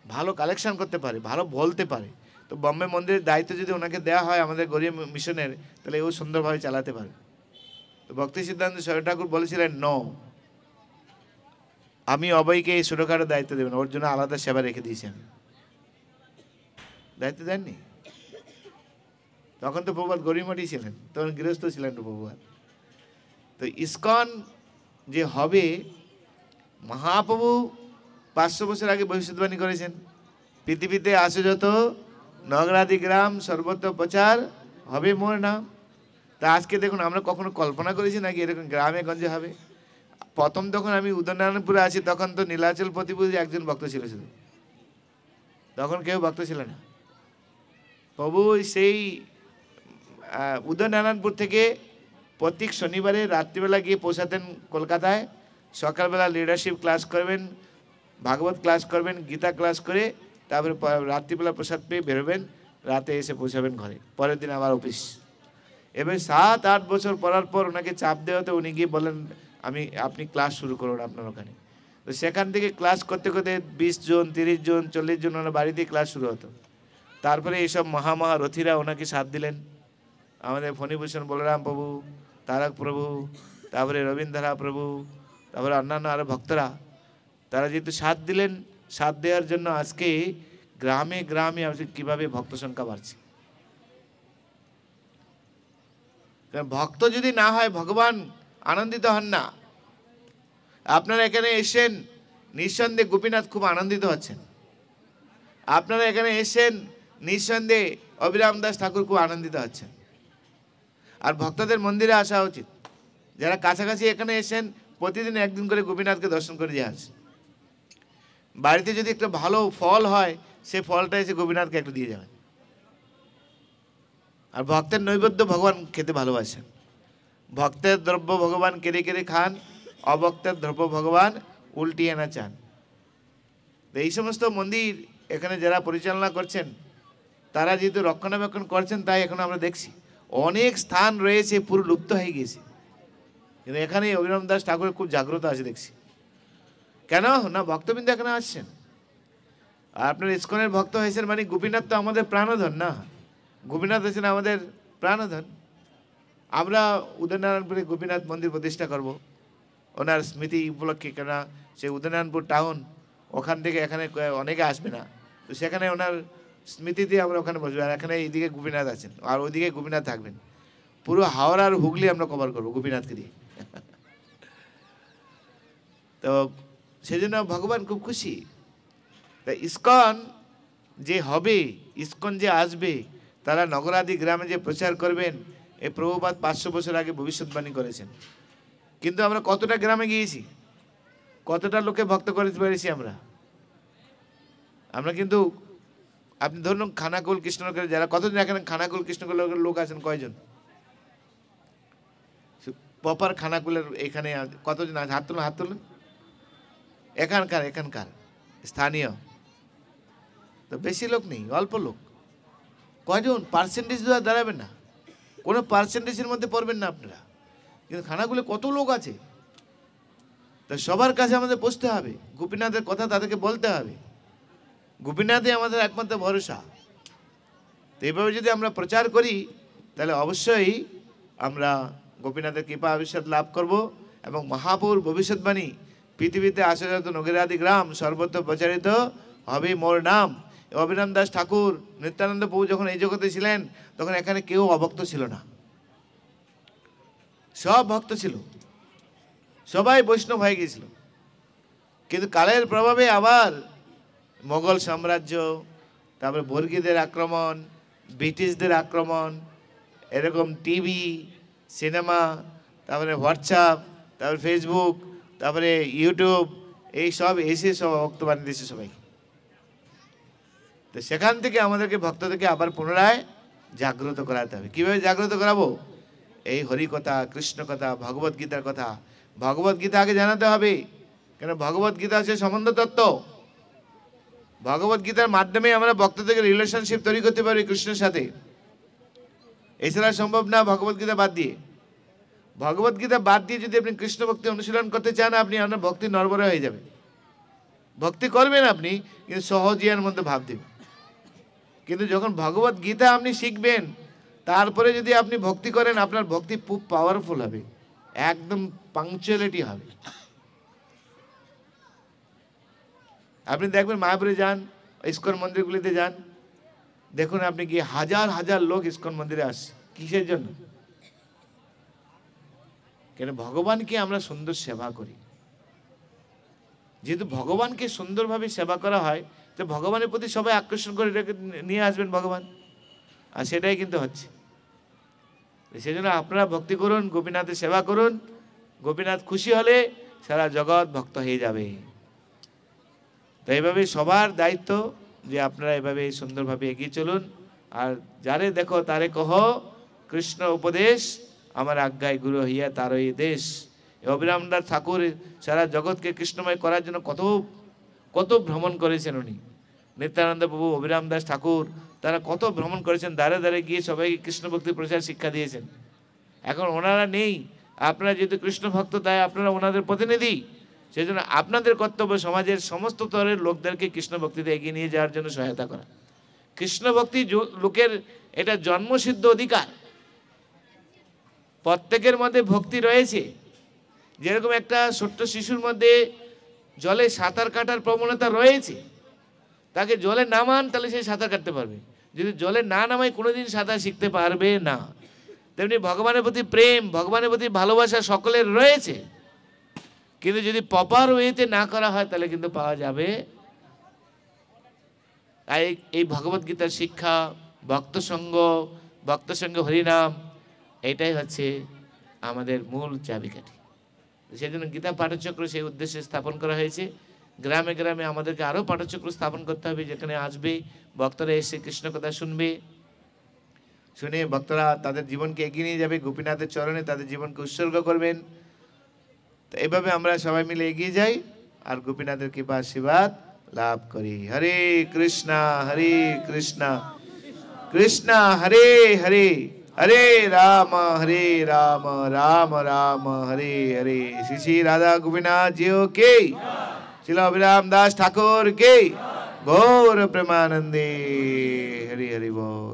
ভালো কালেকশন করতে পারে, ভালো বলতে পারে, তো বম্বে মন্দিরের দায়িত্ব যদি ওনাকে দেওয়া হয় আমাদের গৌড়ীয় মিশনের, তাহলে ও সুন্দরভাবে চালাতে পারে। তো ভক্তি সিদ্ধান্ত সরকার ঠাকুর বলেছিলেন নো, আমি অভয়কে এই ছোটখাটো দায়িত্ব দেবেন, ওর জন্য আলাদা সেবা রেখে দিয়েছেন। দায়িত্ব দেননি। তখন তো প্রভুপাদ গৌড়ীয় মঠই ছিলেন, তখন গৃহস্থ ছিলেন তো প্রভুপাদ। তো ইসকন যে হবে, মহাপ্রভু 500 বছর আগে ভবিষ্যৎবাণী করেছেন, পৃথিবীতে আসে যত নগরাদি গ্রাম সর্বত্র প্রচার হবে মোর নাম। তা আজকে দেখুন, আমরা কখনো কল্পনা করেছি নাকি এরকম গ্রামে গঞ্জে হবে? প্রথম যখন আমি উদয়নারায়ণপুরে আছি, তখন তো নীলাচল প্রতিপুরী একজন ভক্ত ছিল শুধু, তখন কেউ ভক্ত ছিল না। প্রভু সেই উদয়নারায়ণপুর থেকে প্রত্যেক শনিবারে রাত্রিবেলা গিয়ে পৌঁছাতেন কলকাতায়, সকালবেলা লিডারশিপ ক্লাস করবেন, ভাগবত ক্লাস করবেন, গীতা ক্লাস করে তারপরে রাত্রিবেলা প্রসাদ পেয়ে বেরোবেন, রাতে এসে পৌঁছাবেন ঘরে, পরের দিন আবার অফিস। এবার 7-8 বছর পড়ার পর ওনাকে চাপ দেওয়াতে উনি গিয়ে বলেন আপনি ক্লাস শুরু করুন আপনার ওখানে। তো সেখান থেকে ক্লাস করতে করতে 20 জন, 30 জন, 40 জন ওনার বাড়িতেই ক্লাস শুরু হতো। তারপরে এইসব মহা রথীরা ওনাকে সাথ দিলেন, আমাদের ফণীভূষণ বলরাম প্রভু, তারক প্রভু, তারপরে রবীন্দ্রা প্রভু, তারপরে অন্যান্য আরও ভক্তরা, তারা যেহেতু সাথ দিলেন, সাথ দেওয়ার জন্য আজকে গ্রামে গ্রামে কীভাবে ভক্ত সংখ্যা বাড়ছে। ভক্ত যদি না হয় ভগবান আনন্দিত হন না। আপনারা এখানে এসেন, নিঃসন্দেহে গোপীনাথ খুব আনন্দিত হচ্ছেন। আপনারা এখানে এসেন, নিঃসন্দেহে অবিরাম দাস ঠাকুর খুব আনন্দিত হচ্ছেন। আর ভক্তদের মন্দিরে আসা উচিত। যারা কাছাকাছি এখানে এসেন, প্রতিদিন একদিন করে গোপীনাথকে দর্শন করে দিয়ে আসেন। বাড়িতে যদি একটা ভালো ফল হয়, সে ফলটা এসে গোপীনাথকে একটু দিয়ে যাবেন। আর ভক্তের নৈবেদ্য ভগবান খেতে ভালোবাসেন। ভক্তের দ্রব্য ভগবান কেড়ে কেড়ে খান, অভক্তের দ্রব্য ভগবান উল্টিয়ে না চান। এই সমস্ত মন্দির এখানে যারা পরিচালনা করছেন, তারা যেহেতু রক্ষণাবেক্ষণ করছেন, তাই এখন আমরা দেখছি অনেক স্থান রয়েছে পুরো লুপ্ত হয়ে গেছে, কিন্তু এখানে অভিরাম দাস ঠাকুরের খুব জাগ্রত আছে দেখছি। কেন না? ভক্তবৃন্দ এখানে আসছেন। আর আপনার ইসকনের ভক্ত হয়েছেন মানে গোপীনাথ তো আমাদের প্রাণধন না, গোপীনাথ হয়েছেন আমাদের প্রাণধন। আমরা উদয়নারায়ণপুরে গোপীনাথ মন্দির প্রতিষ্ঠা করব ওনার স্মৃতি উপলক্ষে। কেন সে উদয়নারায়ণপুর টাউন, ওখান থেকে এখানে অনেকে আসবে না, তো সেখানে ওনার স্মৃতিতে আমরা ওখানে বসবো। আর এখানে এইদিকে গোপীনাথ আছেন, আর ওইদিকে গোপীনাথ থাকবেন। পুরো হাওড়া আর হুগলি আমরা কভার করবো গোপীনাথকে দিয়ে। তো সেজন্য ভগবান খুব খুশি। তা ইসকন যে হবে, ইসকন যে আসবে, তারা নগরাদি গ্রামে যে প্রচার করবেন, এই প্রভুপাদ 500 বছর আগে ভবিষ্যৎবাণী করেছেন। কিন্তু আমরা কতটা গ্রামে গিয়েছি, কতটা লোকে ভক্ত করতে পেরেছি আমরা কিন্তু আপনি ধরুন খানাকুল কৃষ্ণনগরে যারা, কতজন এখানে খানাকুল কৃষ্ণনগরের লোক আছেন? কয়জন প্রপার খানাকুলের এখানে কতজন আছে? হাত তুলুন, হাত তুলুন। এখানকার স্থানীয় তো বেশি লোক নেই, অল্প লোক। কয়জন? পার্সেন্টেজ দাঁড়াবেন না, কোনো পার্সেন্টেজের মধ্যে পড়বেন না আপনারা। কিন্তু খানাকুলে কত লোক আছে, তা সবার কাছে আমাদের পৌঁছতে হবে, গোপীনাথের কথা তাদেরকে বলতে হবে। গোপীনাথই আমাদের একমাত্র ভরসা। তো এইভাবে যদি আমরা প্রচার করি, তাহলে অবশ্যই আমরা গোপীনাথের কৃপা আবিষ্কার লাভ করব। এবং মহাপুর ভবিষ্যৎবাণী, পৃথিবীতে আসে যত নগরাদি গ্রাম সর্বত্র প্রচারিত হবে মোর নাম। অভিরাম দাস ঠাকুর, নিত্যানন্দ প্রভু যখন এই জগতে ছিলেন, তখন এখানে কেউ অভক্ত ছিল না, সব ভক্ত ছিল, সবাই বৈষ্ণব হয়ে গিয়েছিল। কিন্তু কালের প্রভাবে আবার মোগল সাম্রাজ্য, তারপরে বর্গীদের আক্রমণ, ব্রিটিশদের আক্রমণ, এরকম টিভি, সিনেমা, তারপরে হোয়াটসঅ্যাপ, তারপরে ফেসবুক, তারপরে ইউটিউব, এই সব এসে সব ভক্ত বানিয়ে দিয়েছে সবাই। তো সেখান থেকে আমাদেরকে ভক্তদেরকে আবার পুনরায় জাগ্রত করাতে হবে। কীভাবে জাগ্রত করাবো? এই হরিকথা, কৃষ্ণ কথা, ভগবত গীতার কথা। ভগবত গীতা আগে জানাতে হবে, কেন ভগবত গীতা হচ্ছে সম্বন্ধ তত্ত্ব। ভগবত গীতার মাধ্যমে আমরা ভক্ত থেকে রিলেশনশিপ তৈরি করতে পারি কৃষ্ণের সাথে। এছাড়া সম্ভব না ভগবত গীতা বাদ দিয়ে। ভগবত গীতা বাদ দিয়ে যদি আপনি কৃষ্ণ ভক্তি অনুশীলন করতে চান, আপনি আপনার ভক্তি নড়বড়ে হয়ে যাবে। ভক্তি করবেন আপনি, কিন্তু সহজিয়ার মধ্যে ভাব দেবেন। কিন্তু যখন ভগবত গীতা আপনি শিখবেন, তারপরে যদি আপনি ভক্তি করেন, আপনার ভক্তি খুব পাওয়ারফুল হবে, একদম পাংচুয়ালিটি হবে। আপনি দেখবেন মায়াপুরে যান, ইস্কন মন্দিরগুলিতে যান, দেখুন আপনি কি হাজার হাজার লোক ইস্কন মন্দিরে আসছে। কিসের জন্য? কেন? ভগবানকে আমরা সুন্দর সেবা করি। যেহেতু ভগবানকে সুন্দরভাবে সেবা করা হয়, তো ভগবানের প্রতি সবাই আকর্ষণ করে নিয়ে আসবেন ভগবান, আর সেটাই কিন্তু হচ্ছে। সেই জন্য আপনারা ভক্তি করুন, গোপীনাথের সেবা করুন। গোপীনাথ খুশি হলে সারা জগৎ ভক্ত হয়ে যাবে। তো এইভাবে সবার দায়িত্ব যে আপনারা এভাবে সুন্দরভাবে এগিয়ে চলুন। আর যারে দেখো তারে কহ, কৃষ্ণ উপদেশ আমার আজ্ঞায় গুরু হইয়া তারই দেশ। অবিরাম দাস ঠাকুর সারা জগৎকে কৃষ্ণময় করার জন্য কত কত ভ্রমণ করেছেন উনি। নিত্যানন্দ প্রভু, অবিরাম দাস ঠাকুর, তারা কত ভ্রমণ করেছেন, দ্বারে দ্বারে গিয়ে সবাইকে কৃষ্ণ ভক্তির প্রচার শিক্ষা দিয়েছেন। এখন ওনারা নেই, আপনারা যেহেতু কৃষ্ণ ভক্ত, তাই আপনারা ওনাদের প্রতিনিধি। সেই জন্য আপনাদের কর্তব্য সমাজের সমস্ত স্তরের লোকদেরকে কৃষ্ণ ভক্তিতে এগিয়ে নিয়ে যাওয়ার জন্য সহায়তা করা। কৃষ্ণ ভক্তি লোকের এটা জন্মসিদ্ধ অধিকার। প্রত্যেকের মধ্যে ভক্তি রয়েছে। যেরকম একটা ছোট্ট শিশুর মধ্যে জলে সাঁতার কাটার প্রবণতা রয়েছে, তাকে জলে নামান তাহলে সে সাঁতার কাটতে পারবে। যদি জলে না নামায় কোনোদিন সাঁতার শিখতে পারবে না। তেমনি ভগবানের প্রতি প্রেম, ভগবানের প্রতি ভালোবাসা সকলের রয়েছে, কিন্তু যদি প্রপার ওয়েতে না করা হয় তাহলে কিন্তু পাওয়া যাবে। তাই এই ভগবত গীতার শিক্ষা, ভক্ত সঙ্গ হরিনাম, এটাই হচ্ছে আমাদের মূল চাবিকাঠি। সেই জন্য গীতা পাঠচক্র সেই উদ্দেশ্যে স্থাপন করা হয়েছে। গ্রামে গ্রামে আমাদেরকে আরও পাঠচক্র স্থাপন করতে হবে, যেখানে আসবে ভক্তরা, এসে কৃষ্ণ কথা শুনবে, শুনে ভক্তরা তাদের জীবনকে এগিয়ে নিয়ে যাবে, গোপীনাথের চরণে তাদের জীবনকে উৎসর্গ করবেন। তো এভাবে আমরা সবাই মিলে এগিয়ে যাই আর গোপীনাথের কৃপা আশীর্বাদ লাভ করি। হরে কৃষ্ণ কৃষ্ণ হরে হরে, হরে রাম রাম রাম হরে হরে। শ্রী শ্রী রাধা গোপীনাথ জিও কে, শ্রীল অবিরাম দাস ঠাকুর কে, গৌর প্রেমানন্দে। হরি হরি বল।